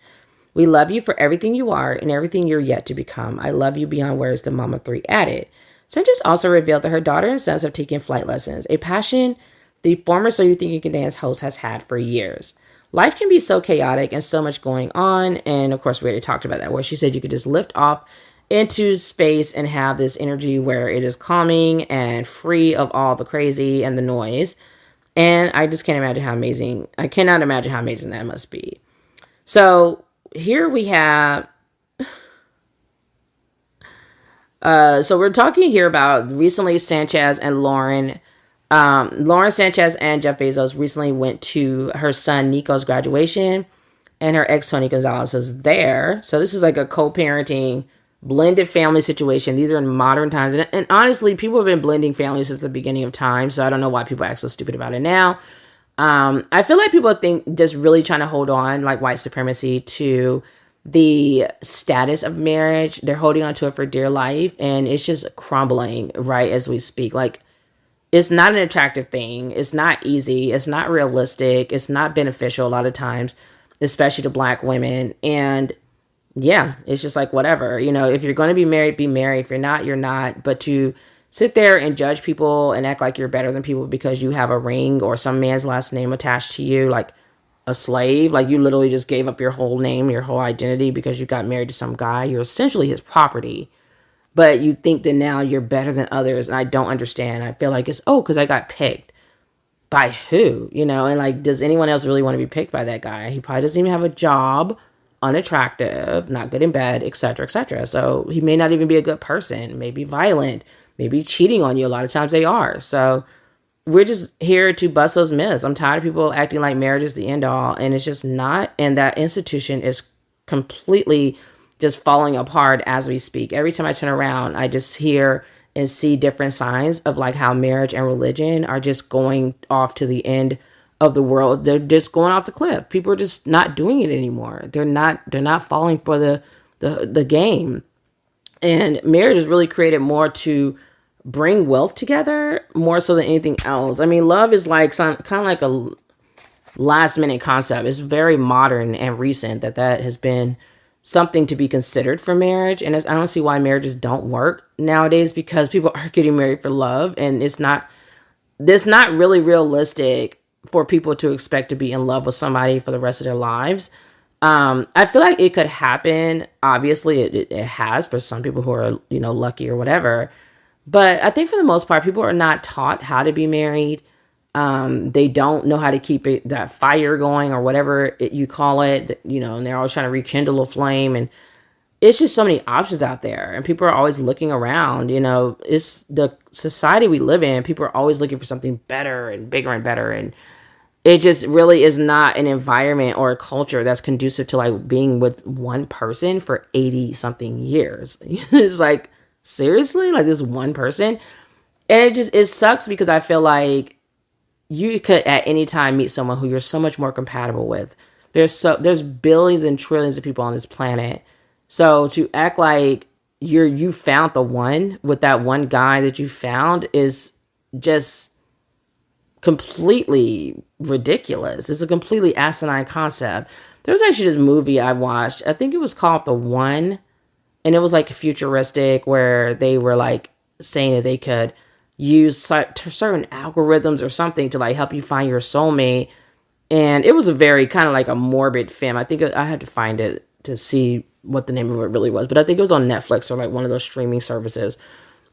We love you for everything you are and everything you're yet to become. I love you beyond words," the Mama 3 added. Sanchez also revealed that her daughter and sons have taken flight lessons, a passion the former So You Think You Can Dance host has had for years. Life can be so chaotic and so much going on, and of course we already talked about that, where she said you could just lift off into space and have this energy where it is calming and free of all the crazy and the noise. And I just can't imagine how amazing, I cannot imagine how amazing that must be. So here we have, so we're talking here about recently Sanchez and Lauren Sanchez and Jeff Bezos recently went to her son Nico's graduation, and her ex Tony Gonzalez was there. So this is like a co-parenting blended family situation. These are in modern times. And honestly, people have been blending families since the beginning of time. So I don't know why people act so stupid about it now. I feel like people think just really trying to hold on, like white supremacy, to the status of marriage. They're holding on to it for dear life. And it's just crumbling right as we speak. Like, it's not an attractive thing. It's not easy. It's not realistic. It's not beneficial a lot of times, especially to Black women. And yeah, it's just like, whatever, you know, if you're going to be married, be married. If you're not, you're not. But to sit there and judge people and act like you're better than people because you have a ring or some man's last name attached to you, like a slave, like you literally just gave up your whole name, your whole identity because you got married to some guy. You're essentially his property, but you think that now you're better than others. And I don't understand. I feel like it's, because I got picked. By who? You know, and like, does anyone else really want to be picked by that guy? He probably doesn't even have a job. unattractive, not good in bed, etc., etc. So he may not even be a good person, maybe violent, maybe cheating on you. A lot of times they are. So we're just here to bust those myths. I'm tired of people acting like marriage is the end all, and it's just not. And that institution is completely just falling apart as we speak. Every time I turn around, I just hear and see different signs of like how marriage and religion are just going off to the end of the world. They're just going off the cliff. People are just not doing it anymore. They're not falling for the game. And marriage is really created more to bring wealth together more so than anything else. I mean, love is like some kind of like a last minute concept. It's very modern and recent that has been something to be considered for marriage. And I don't see why marriages don't work nowadays, because people are getting married for love, and it's not really realistic for people to expect to be in love with somebody for the rest of their lives. I feel like it could happen. Obviously, it has for some people who are, lucky or whatever. But I think for the most part, people are not taught how to be married. They don't know how to keep that fire going, or whatever you call it, and they're always trying to rekindle a flame. And it's just so many options out there, and people are always looking around. It's the society we live in. People are always looking for something better and bigger and better. And it just really is not an environment or a culture that's conducive to like being with one person for 80 something years. It's like, seriously, like this one person. And it sucks, because I feel like you could at any time meet someone who you're so much more compatible with. There's billions and trillions of people on this planet. So to act like you found the one with that one guy that you found is just completely ridiculous. It's a completely asinine concept. There was actually this movie I watched. I think it was called The One. And it was like futuristic, where they were like saying that they could use certain algorithms or something to like help you find your soulmate. And it was a very kind of like a morbid film. I think I had to find it to see what the name of it really was. But I think it was on Netflix or like one of those streaming services.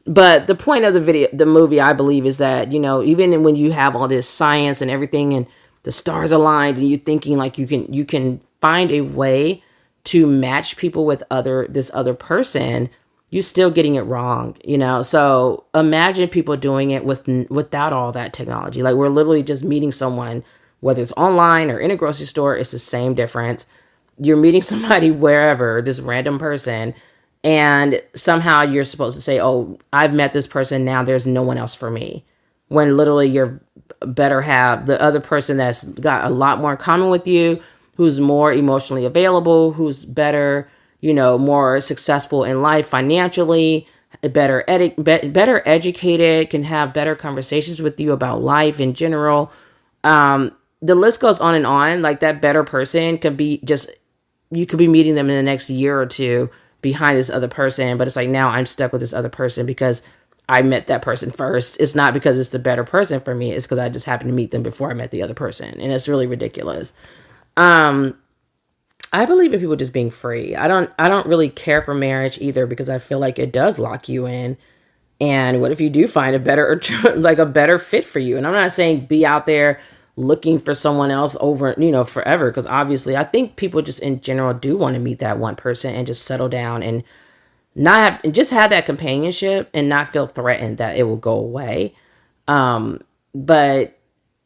But the point of the movie, I believe, is that, even when you have all this science and everything and the stars aligned, and you're thinking like you can find a way to match people with this other person, you're still getting it wrong, So imagine people doing it without all that technology. Like, we're literally just meeting someone, whether it's online or in a grocery store, it's the same difference. You're meeting somebody wherever, this random person, and somehow you're supposed to say, oh, I've met this person, now there's no one else for me. When literally you're better have the other person that's got a lot more in common with you, who's more emotionally available, who's better, more successful in life financially, better educated, can have better conversations with you about life in general. The list goes on and on. Like, that better person could be you could be meeting them in the next year or two behind this other person. But it's like, now I'm stuck with this other person because I met that person first. It's not because it's the better person for me. It's because I just happened to meet them before I met the other person. And it's really ridiculous. I believe in people just being free. I don't really care for marriage either, because I feel like it does lock you in. And what if you do find a better fit for you? And I'm not saying be out there looking for someone else over, forever. Because obviously I think people just in general do want to meet that one person and just settle down and just have that companionship and not feel threatened that it will go away. But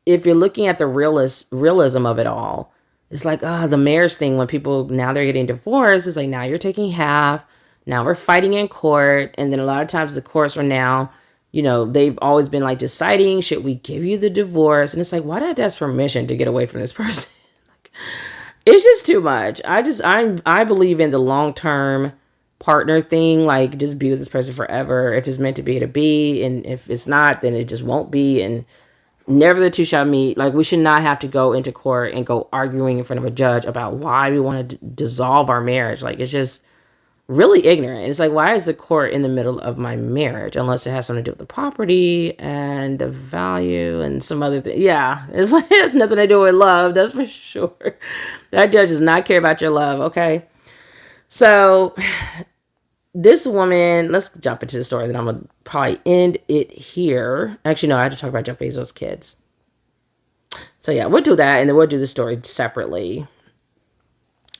if you're looking at the realism of it all, it's like, the marriage thing, when people, now they're getting divorced, it's like, now you're taking half, now we're fighting in court. And then a lot of times the courts are now, they've always been like deciding, should we give you the divorce? And it's like, why did I ask permission to get away from this person? It's just too much. I believe in the long-term partner thing, like, just be with this person forever. If it's meant to be, to be, and if it's not, then it just won't be. And never the two shall meet. Like, we should not have to go into court and go arguing in front of a judge about why we want to dissolve our marriage. Like, it's just really ignorant. It's like, why is the court in the middle of my marriage? Unless it has something to do with the property and the value and some other thing. Yeah, it's like, it has nothing to do with love. That's for sure. That judge does not care about your love. Okay. So this woman, let's jump into the story, then I'm going to probably end it here. Actually, no, I have to talk about Jeff Bezos' kids. So yeah, we'll do that, and then we'll do the story separately.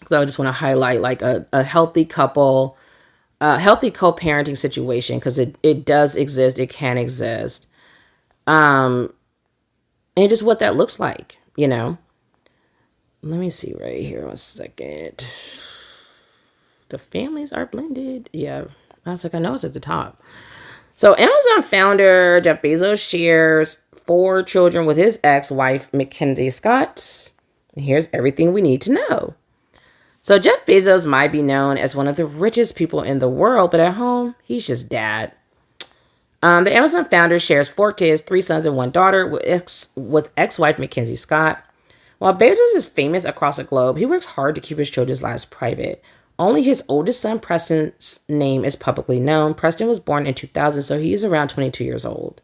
So I just want to highlight like a healthy couple, a healthy co-parenting situation, because it does exist. It can exist. Um, and just what that looks like, you know. Let me see right here. 1 second. The families are blended. Yeah. I was like, I know it's at the top. So Amazon founder Jeff Bezos shares 4 children with his ex-wife, Mackenzie Scott. And here's everything we need to know. So Jeff Bezos might be known as one of the richest people in the world, but at home, he's just dad. The Amazon founder shares 4 kids, 3 sons and 1 daughter with ex-wife Mackenzie Scott. While Bezos is famous across the globe, he works hard to keep his children's lives private. Only his oldest son, Preston's name is publicly known. Preston was born in 2000, so he is around 22 years old.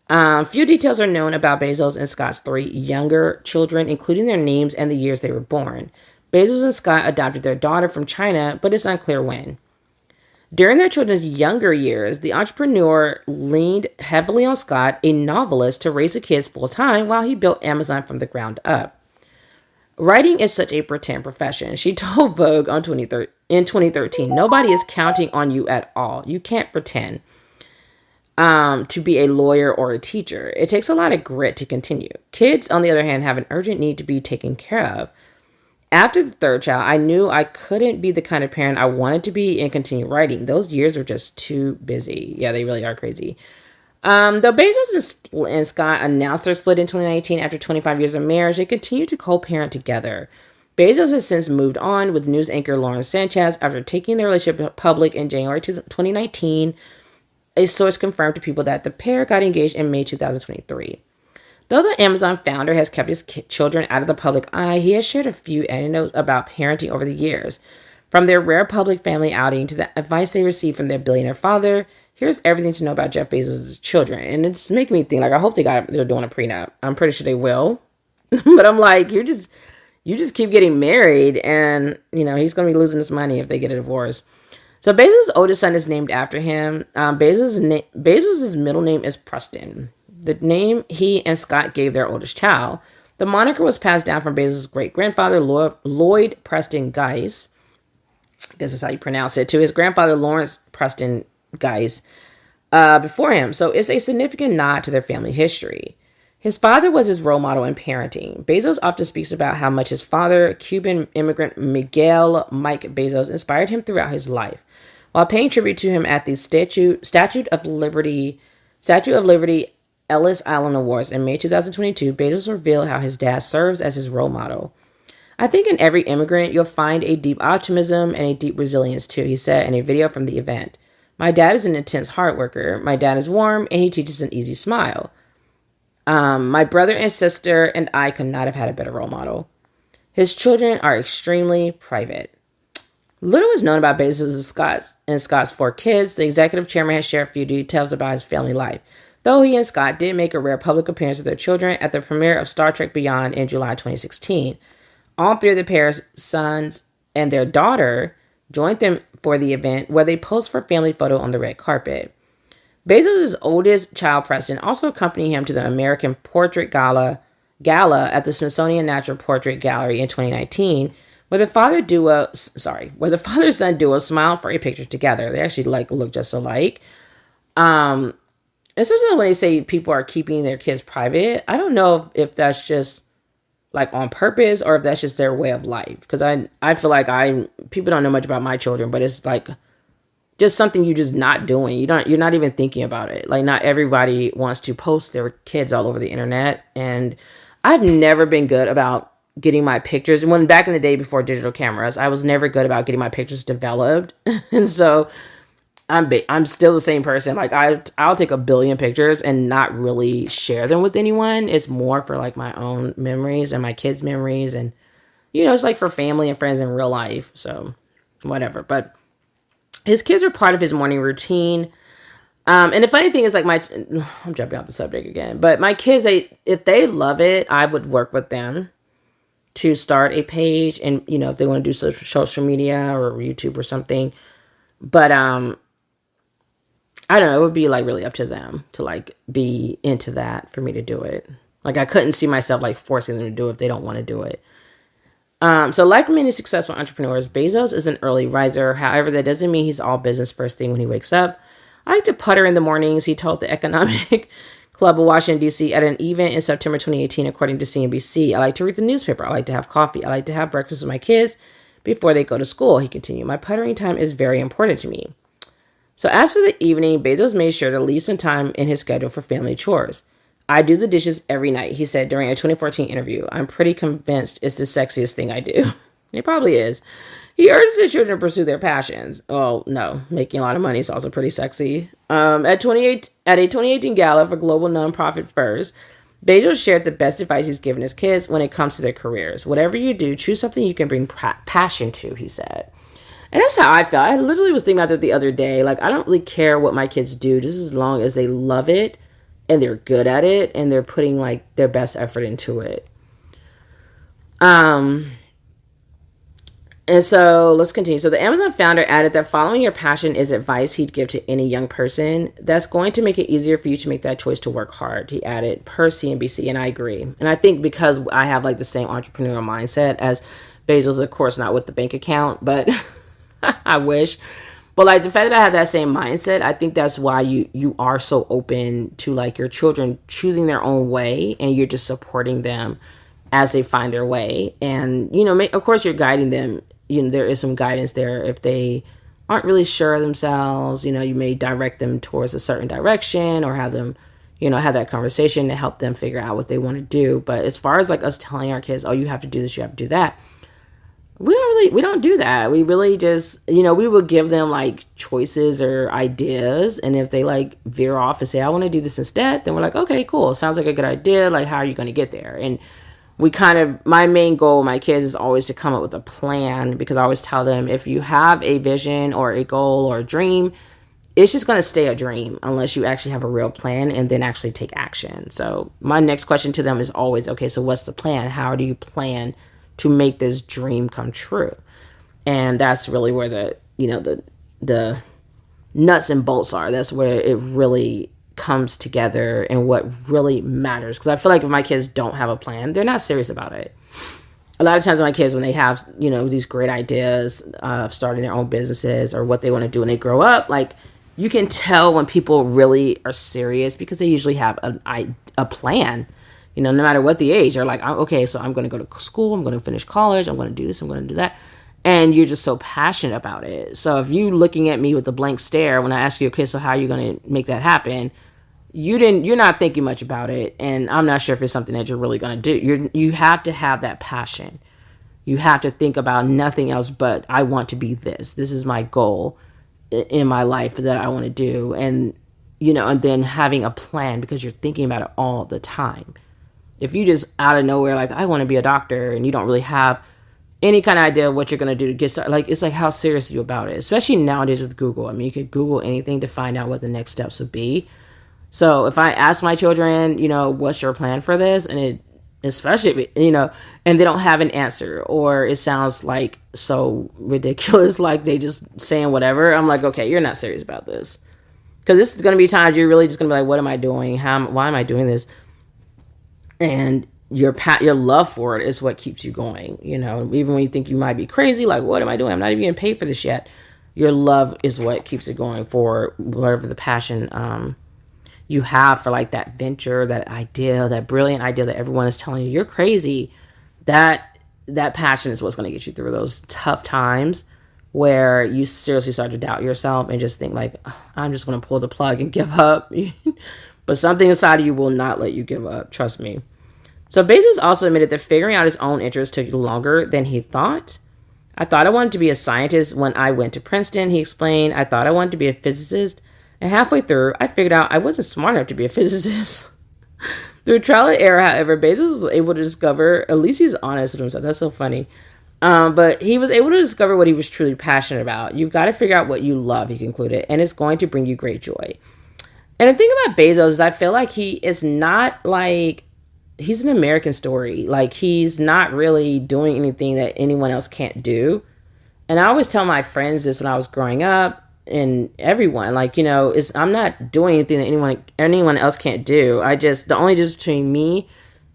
Few details are known about Bezos and Scott's 3 younger children, including their names and the years they were born. Bezos and Scott adopted their daughter from China, but it's unclear when. During their children's younger years, the entrepreneur leaned heavily on Scott, a novelist, to raise the kids full-time while he built Amazon from the ground up. Writing is such a pretend profession. She told Vogue in 2013, nobody is counting on you at all. You can't pretend to be a lawyer or a teacher. It takes a lot of grit to continue. Kids, on the other hand, have an urgent need to be taken care of. After the 3rd child, I knew I couldn't be the kind of parent I wanted to be and continue writing. Those years are just too busy. Yeah, they really are crazy. Though Bezos and Scott announced their split in 2019 after 25 years of marriage, they continue to co-parent together. Bezos has since moved on with news anchor Lauren Sanchez after taking their relationship public in January 2019. A source confirmed to People that the pair got engaged in May 2023. Though the Amazon founder has kept his children out of the public eye, he has shared a few anecdotes about parenting over the years. From their rare public family outing to the advice they received from their billionaire father, here's everything to know about Jeff Bezos' children. And it's making me think, like, I hope they're doing a prenup. I'm pretty sure they will. But I'm like, you just keep getting married, and, you know, he's going to be losing his money if they get a divorce. So Bezos' oldest son is named after him. Bezos' middle name is Preston, the name he and Scott gave their oldest child. The moniker was passed down from Bezos' great-grandfather, Lloyd Preston Geis, I guess that's how you pronounce it, to his grandfather, Lawrence Preston Geis, before him. So it's a significant nod to their family history. His father was his role model in parenting. Bezos often speaks about how much his father, Cuban immigrant Miguel Mike Bezos, inspired him throughout his life. While paying tribute to him at the Statue of Liberty Ellis Island Awards in May 2022, Bezos revealed how his dad serves as his role model. I think in every immigrant, you'll find a deep optimism and a deep resilience too, he said in a video from the event. My dad is an intense hard worker. My dad is warm and he teaches an easy smile. My brother and sister and I could not have had a better role model. His children are extremely private. Little is known about Bezos and Scott's 4 kids. The executive chairman has shared a few details about his family life, though he and Scott did make a rare public appearance with their children at the premiere of Star Trek Beyond in July 2016. All 3 of the pair's sons and their daughter joined them for the event, where they posed for a family photo on the red carpet. Bezos' oldest child, Preston, also accompanied him to the American Portrait Gala at the Smithsonian Natural Portrait Gallery in 2019, where the father-son duo smiled for a picture together. They actually look just alike. And sometimes when they say people are keeping their kids private, I don't know if that's just like on purpose or if that's just their way of life. Because I feel like people don't know much about my children, but it's like just something you're just not doing. You're not even thinking about it. Like, not everybody wants to post their kids all over the internet. And I've never been good about getting my pictures. When back in the day before digital cameras, I was never good about getting my pictures developed. And so I'm still the same person. Like, I'll take 1 billion pictures and not really share them with anyone. It's more for like my own memories and my kids' memories, and it's like for family and friends in real life. So whatever. But his kids are part of his morning routine. And the funny thing is, like, I'm jumping off the subject again, but my kids, if they love it, I would work with them to start a page, and if they want to do social media or YouTube or something. But I don't know, it would be like really up to them to like be into that for me to do it. Like, I couldn't see myself like forcing them to do it if they don't want to do it. So like many successful entrepreneurs, Bezos is an early riser. However, that doesn't mean he's all business first thing when he wakes up. I like to putter in the mornings, he told the Economic Club of Washington, D.C. at an event in September 2018, according to CNBC. I like to read the newspaper. I like to have coffee. I like to have breakfast with my kids before they go to school, he continued. My puttering time is very important to me. So as for the evening, Bezos made sure to leave some time in his schedule for family chores. I do the dishes every night, he said during a 2014 interview. I'm pretty convinced it's the sexiest thing I do. It probably is. He urges his children to pursue their passions. Oh, no. Making a lot of money is also pretty sexy. At a 2018 gala for global nonprofit First, Bezos shared the best advice he's given his kids when it comes to their careers. Whatever you do, choose something you can bring passion to, he said. And that's how I felt. I literally was thinking about that the other day. Like, I don't really care what my kids do, just as long as they love it and they're good at it and they're putting, like, their best effort into it. And so let's continue. So the Amazon founder added that following your passion is advice he'd give to any young person. That's going to make it easier for you to make that choice to work hard, he added, per CNBC. And I agree. And I think because I have like the same entrepreneurial mindset as Bezos, of course, not with the bank account, but I wish. But like the fact that I have that same mindset, I think that's why you are so open to like your children choosing their own way and you're just supporting them as they find their way. And, you know, of course you're guiding them. You know, there is some guidance there. If they aren't really sure of themselves, you know, you may direct them towards a certain direction or have them, you know, have that conversation to help them figure out what they want to do. But as far as like us telling our kids, oh, you have to do this, you have to do that, we don't do that. We really just, you know, we will give them like choices or ideas. And if they like veer off and say, I want to do this instead, then we're like, okay, cool. Sounds like a good idea. Like, how are you going to get there? And my main goal with my kids is always to come up with a plan, because I always tell them, if you have a vision or a goal or a dream, it's just going to stay a dream unless you actually have a real plan and then actually take action. So my next question to them is always, okay, so what's the plan? How do you plan to make this dream come true? And that's really where the nuts and bolts are. That's where it really comes together and what really matters. Because I feel like if my kids don't have a plan, they're not serious about it. A lot of times my kids, when they have, you know, these great ideas of starting their own businesses or what they want to do when they grow up, like, you can tell when people really are serious because they usually have a plan. You know, no matter what the age, they're like, okay, so I'm going to go to school, I'm going to finish college, I'm going to do this, I'm going to do that. And you're just so passionate about it. So if you looking at me with a blank stare when I ask you, okay, so how are you going to make that happen? You're not thinking much about it. And I'm not sure if it's something that you're really going to do. You have to have that passion. You have to think about nothing else but, I want to be this. This is my goal in my life that I want to do. And, you know, and then having a plan, because you're thinking about it all the time. If you just out of nowhere, like, I want to be a doctor, and you don't really have any kind of idea of what you're going to do to get started, like, it's like, how serious are you about it? Especially nowadays with Google. I mean, you could Google anything to find out what the next steps would be. So if I ask my children, you know, what's your plan for this? And it, especially, you know, and they don't have an answer, or it sounds like so ridiculous, like they just saying whatever, I'm like, okay, you're not serious about this. Because this is going to be times you're really just going to be like, what am I doing? Why am I doing this? And your love for it is what keeps you going. You know, even when you think you might be crazy, like, what am I doing? I'm not even getting paid for this yet. Your love is what keeps it going for whatever the passion you have for, like, that venture, that idea, that brilliant idea that everyone is telling you you're crazy. That passion is what's going to get you through those tough times where you seriously start to doubt yourself and just think like, I'm just going to pull the plug and give up. But something inside of you will not let you give up. Trust me. So Bezos also admitted that figuring out his own interests took longer than he thought. I thought I wanted to be a scientist when I went to Princeton, he explained. I thought I wanted to be a physicist. And halfway through, I figured out I wasn't smart enough to be a physicist. Through trial and error, however, Bezos was able to discover, at least he's honest with himself. That's so funny. But he was able to discover what he was truly passionate about. You've got to figure out what you love, he concluded, and it's going to bring you great joy. And the thing about Bezos is I feel like he is not like, he's an American story. Like, he's not really doing anything that anyone else can't do. And I always tell my friends this when I was growing up, and everyone, like, you know, I'm not doing anything that anyone else can't do. The only difference between me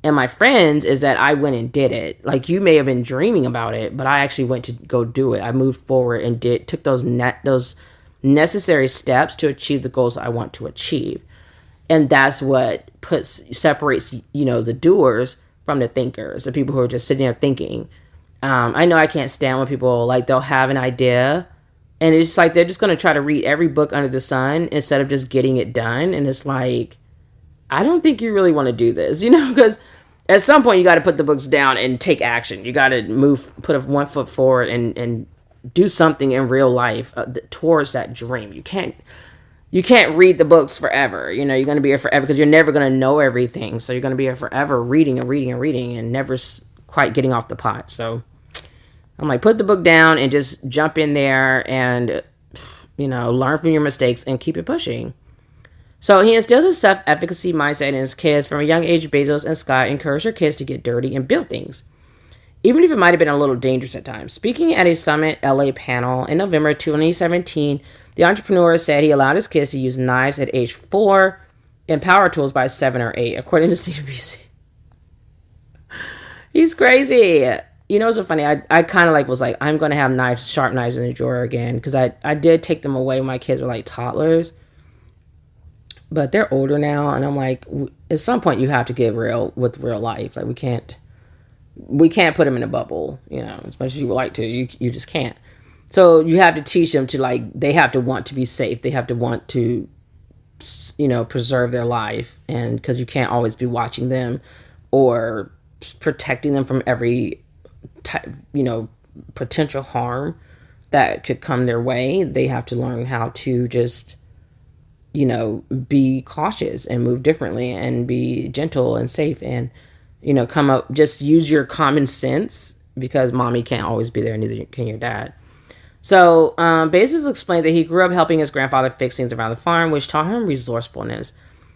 And my friends is that I went and did it. Like, you may have been dreaming about it, but I actually went to go do it. I moved forward and took those necessary steps to achieve the goals I want to achieve. And that's what separates, the doers from the thinkers, the people who are just sitting there thinking. I know I can't stand when people, like, they'll have an idea and it's just like they're just going to try to read every book under the sun instead of just getting it done. And it's like, I don't think you really want to do this, because at some point you got to put the books down and take action. You got to put one foot forward and do something in real life towards that dream. You can't read the books forever. You're going to be here forever because you're never going to know everything. So you're going to be here forever reading and reading and reading and never quite getting off the pot. So I'm like, put the book down and just jump in there and, learn from your mistakes and keep it pushing. So he instills a self-efficacy mindset in his kids. From a young age, Bezos and Scott encourage their kids to get dirty and build things, even if it might have been a little dangerous at times. Speaking at a Summit LA panel in November 2017, the entrepreneur said he allowed his kids to use knives at age 4 and power tools by 7 or 8, according to CNBC. He's crazy. It's so funny. I kind of was like, I'm going to have sharp knives in the drawer again, because I did take them away when my kids were like toddlers. But they're older now, and I'm like, at some point you have to get real with real life. Like, we can't put them in a bubble, as much as you would like to. You just can't. So you have to teach them to, they have to want to be safe. They have to want to, preserve their life. And because you can't always be watching them or protecting them from every potential harm that could come their way. They have to learn how to just, be cautious and move differently and be gentle and safe and, just use your common sense, because mommy can't always be there, and neither can your dad. So Bezos explained that he grew up helping his grandfather fix things around the farm, which taught him resourcefulness,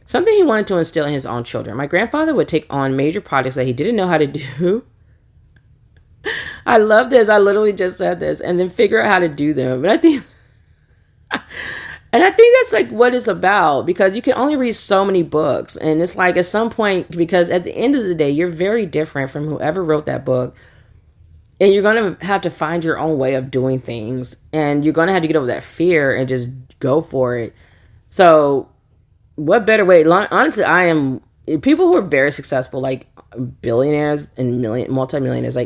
something he wanted to instill in his own children. My grandfather would take on major projects that he didn't know how to do. I love this. I literally just said this, and then figure out how to do them. But I think that's what it's about, because you can only read so many books. And it's like, at some point, because at the end of the day, you're very different from whoever wrote that book. And you're going to have to find your own way of doing things. And you're going to have to get over that fear and just go for it. So what better way? Honestly, people who are very successful, like billionaires and multimillionaires,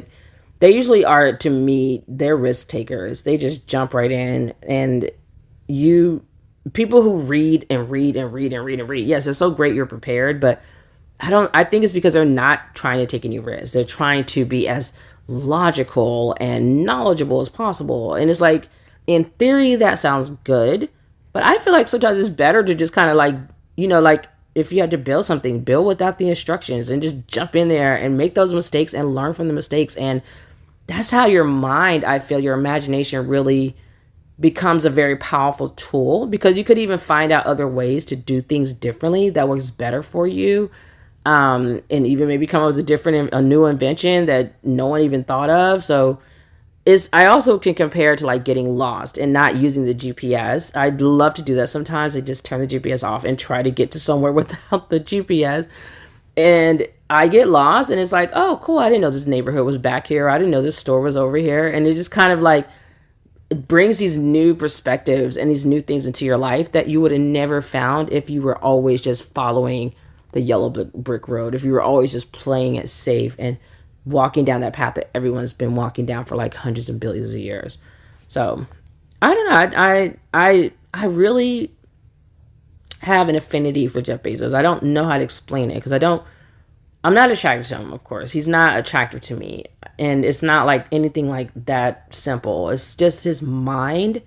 they usually are, to me, they're risk takers. They just jump right in. And people who read and read and read and read and read, yes, it's so great you're prepared, but I think it's because they're not trying to take any risks. They're trying to be as logical and knowledgeable as possible. And it's like, in theory, that sounds good, but I feel like sometimes it's better to just kind of if you had to build something, build without the instructions and just jump in there and make those mistakes and learn from the mistakes. And that's how your mind, I feel, your imagination really becomes a very powerful tool, because you could even find out other ways to do things differently that works better for you. And even maybe come up with a new invention that no one even thought of. So I also can compare it to getting lost and not using the GPS. I'd love to do that sometimes. I just turn the GPS off and try to get to somewhere without the GPS. And I get lost, and it's like, oh, cool, I didn't know this neighborhood was back here. I didn't know this store was over here. And it just kind of it brings these new perspectives and these new things into your life that you would have never found if you were always just following the yellow brick road, if you were always just playing it safe and walking down that path that everyone's been walking down for hundreds of billions of years. So I don't know. I really have an affinity for Jeff Bezos. I don't know how to explain it, because I'm not attracted to him, of course. He's not attractive to me. And it's not anything that simple. It's just his mind,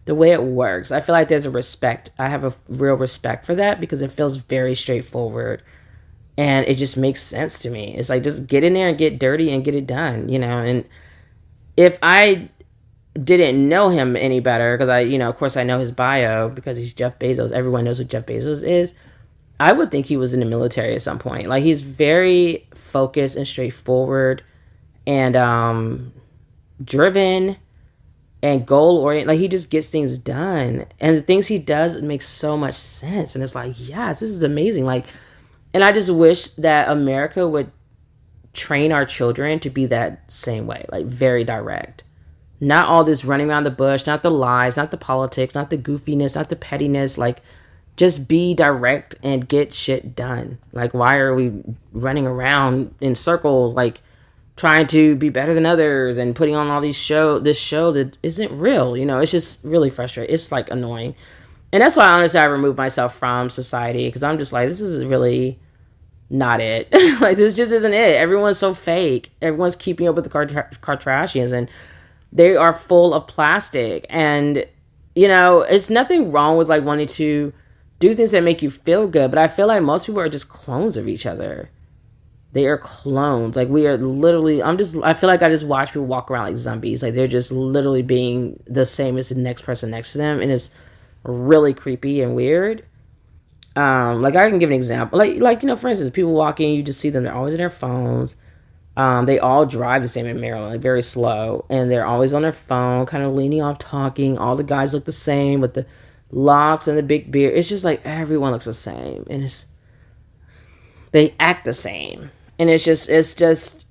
the way it works. I feel like there's a respect. I have a real respect for that, because it feels very straightforward. And it just makes sense to me. It's just get in there and get dirty and get it done, And if I didn't know him any better, because of course I know his bio because he's Jeff Bezos. Everyone knows who Jeff Bezos is. I would think he was in the military at some point. He's very focused and straightforward and driven and goal oriented. He just gets things done. And the things he does, it makes so much sense. And it's yes, this is amazing. And I just wish that America would train our children to be that same way, like very direct. Not all this running around the bush, not the lies, not the politics, not the goofiness, not the pettiness. Like, just be direct and get shit done. Like, why are we running around in circles, like trying to be better than others and putting on all this show that isn't real? It's just really frustrating. It's like annoying. And that's why honestly I remove myself from society, because I'm just like, this is really not it. Like, this just isn't it. Everyone's so fake. Everyone's keeping up with the Kardashians, and they are full of plastic. And it's nothing wrong with like wanting to do things that make you feel good, but I feel like most people are just clones of each other. They are clones. Like, we are literally, I feel like I just watch people walk around like zombies. Like, they're just literally being the same as the next person next to them, and it's really creepy and weird. Like, I can give an example. Like for instance, people walking, you just see them, they're always on their phones. They all drive the same in Maryland, like very slow, and they're always on their phone, kind of leaning off, talking. All the guys look the same with the locks and the big beard. It's just like everyone looks the same, and they act the same, and it's just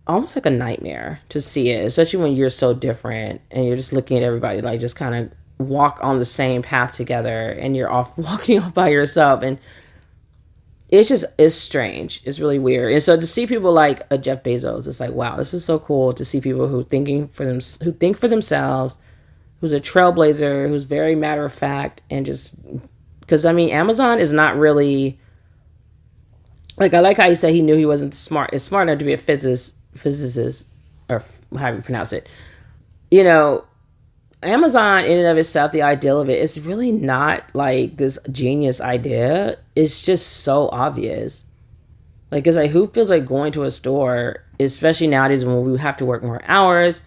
almost like a nightmare to see it, especially when you're so different and you're just looking at everybody like just kind of walk on the same path together, and you're off walking off by yourself, and it's strange. It's really weird. And so to see people like a Jeff Bezos, it's like, wow, this is so cool to see people who think for themselves, who's a trailblazer, who's very matter of fact, and just because Amazon is not really like, I like how you said he knew he wasn't smart. It's smart enough to be a physicist, or however you pronounce it. Amazon in and of itself, the ideal of it, is really not like this genius idea. It's just so obvious. Like, it's like, who feels like going to a store, especially nowadays when we have to work more hours?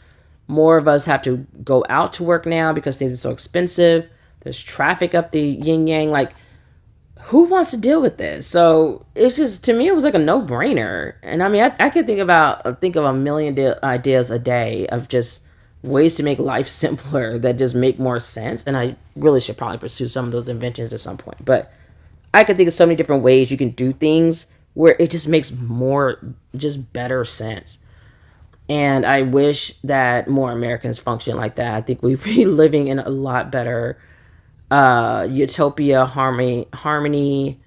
More of us have to go out to work now because things are so expensive. There's traffic up the yin yang. Like, who wants to deal with this? So it's just, to me, it was like a no-brainer. And I could think of a million ideas a day of just ways to make life simpler that just make more sense. And I really should probably pursue some of those inventions at some point. But I could think of so many different ways you can do things where it just makes more, just better sense. And I wish that more Americans function like that. I think we'd be living in a lot better utopia, harmony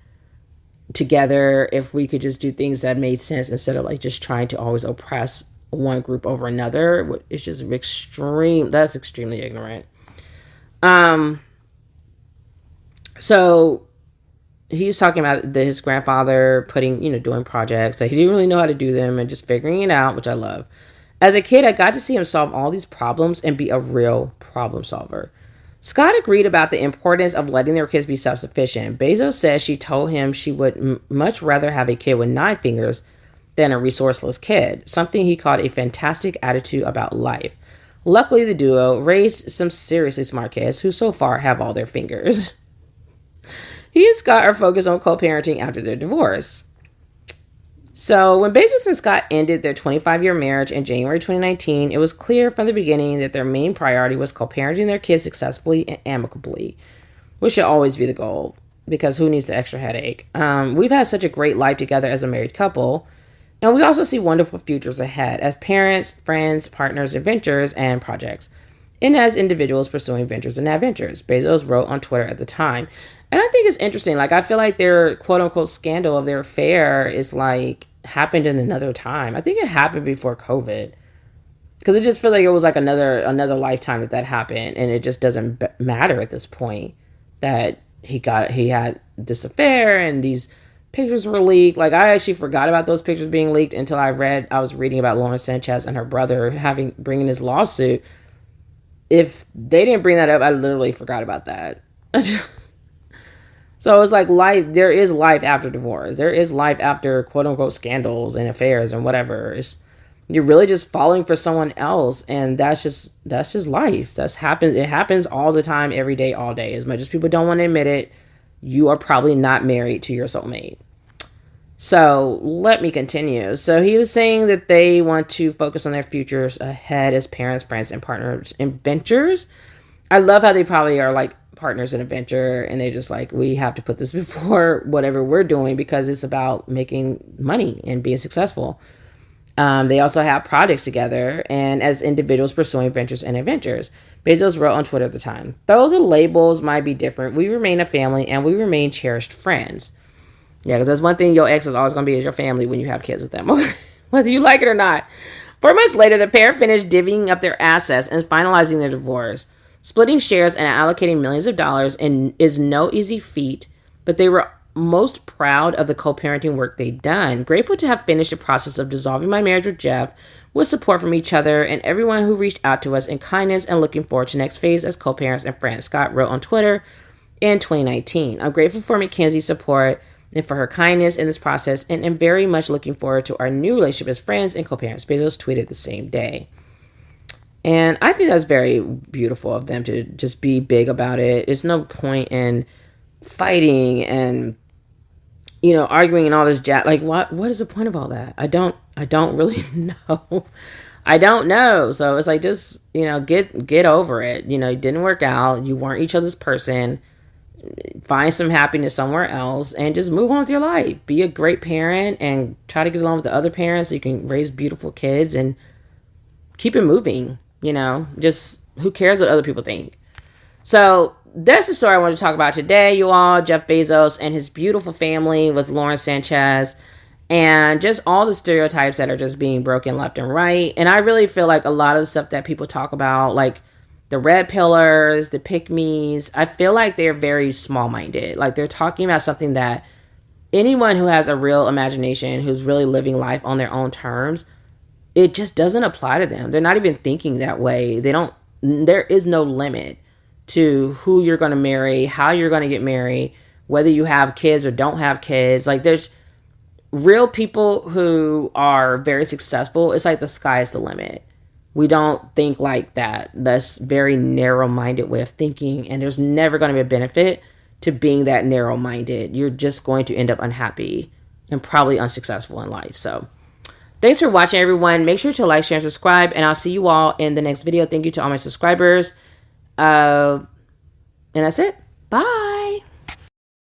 together if we could just do things that made sense instead of like just trying to always oppress one group over another. It's just that's extremely ignorant. So he was talking about his grandfather doing projects that he didn't really know how to do them and just figuring it out, which I love. As a kid, I got to see him solve all these problems and be a real problem solver. Scott agreed about the importance of letting their kids be self-sufficient. Bezos says she told him she would much rather have a kid with 9 fingers than a resourceless kid, something he called a fantastic attitude about life. Luckily, the duo raised some seriously smart kids who so far have all their fingers. He and Scott are focused on co-parenting after their divorce. So when Bezos and Scott ended their 25-year marriage in January 2019, it was clear from the beginning that their main priority was co-parenting their kids successfully and amicably, which should always be the goal, because who needs the extra headache? We've had such a great life together as a married couple, and we also see wonderful futures ahead as parents, friends, partners, adventures, and projects, and as individuals pursuing ventures and adventures, Bezos wrote on Twitter at the time. And I think it's interesting. Like, I feel like their quote-unquote scandal of their affair is like happened in another time. I think it happened before COVID, because it just feels like it was like another lifetime that happened, and it just doesn't matter at this point that he had this affair and these pictures were leaked. Like, I actually forgot about those pictures being leaked until I was reading about Lauren Sanchez and her brother bringing this lawsuit. If they didn't bring that up, I literally forgot about that. So it's like life. There is life after divorce. There is life after quote unquote scandals and affairs and whatever. You're really just falling for someone else, and that's just life. It happens all the time, every day, all day. As much as people don't want to admit it, you are probably not married to your soulmate. So let me continue. So he was saying that they want to focus on their futures ahead as parents, friends, and partners in ventures. I love how they probably are like partners in a venture, and they're just like, we have to put this before whatever we're doing because it's about making money and being successful. They also have projects together and as individuals pursuing ventures and adventures. Bezos wrote on Twitter at the time, though the labels might be different, we remain a family and we remain cherished friends. Yeah, because that's one thing your ex is always going to be is your family when you have kids with them, whether you like it or not. 4 months later, the pair finished divvying up their assets and finalizing their divorce. Splitting shares and allocating millions of dollars is no easy feat, but they were most proud of the co-parenting work they'd done. Grateful to have finished the process of dissolving my marriage with Jeff, with support from each other and everyone who reached out to us in kindness, and looking forward to next phase as co-parents and friends, Scott wrote on Twitter in 2019. I'm grateful for Mackenzie's support and for her kindness in this process, and am very much looking forward to our new relationship as friends and co-parents. Bezos tweeted the same day. And I think that's very beautiful of them to just be big about it. There's no point in fighting and, you know, arguing and all this like what is the point of all that? I don't really know. I don't know. So it's like, just, you know, get over it. You know, it didn't work out. You weren't each other's person. Find some happiness somewhere else and just move on with your life. Be a great parent and try to get along with the other parents so you can raise beautiful kids and keep it moving. You know, just who cares what other people think? So that's the story I wanted to talk about today, you all. Jeff Bezos and his beautiful family with Lauren Sanchez, and just all the stereotypes that are just being broken left and right. And I really feel like a lot of the stuff that people talk about, like the red pillars, the pick-me's, I feel like they're very small-minded. Like they're talking about something that anyone who has a real imagination, who's really living life on their own terms, it just doesn't apply to them. They're not even thinking that way. There is no limit to who you're going to marry, how you're going to get married, whether you have kids or don't have kids. Like there's real people who are very successful. It's like the sky is the limit. We don't think like that. That's very narrow-minded way of thinking, and there's never going to be a benefit to being that narrow-minded. You're just going to end up unhappy and probably unsuccessful in life. So thanks for watching, everyone. Make sure to like, share, and subscribe, and I'll see you all in the next video. Thank you to all my subscribers. And that's it. Bye.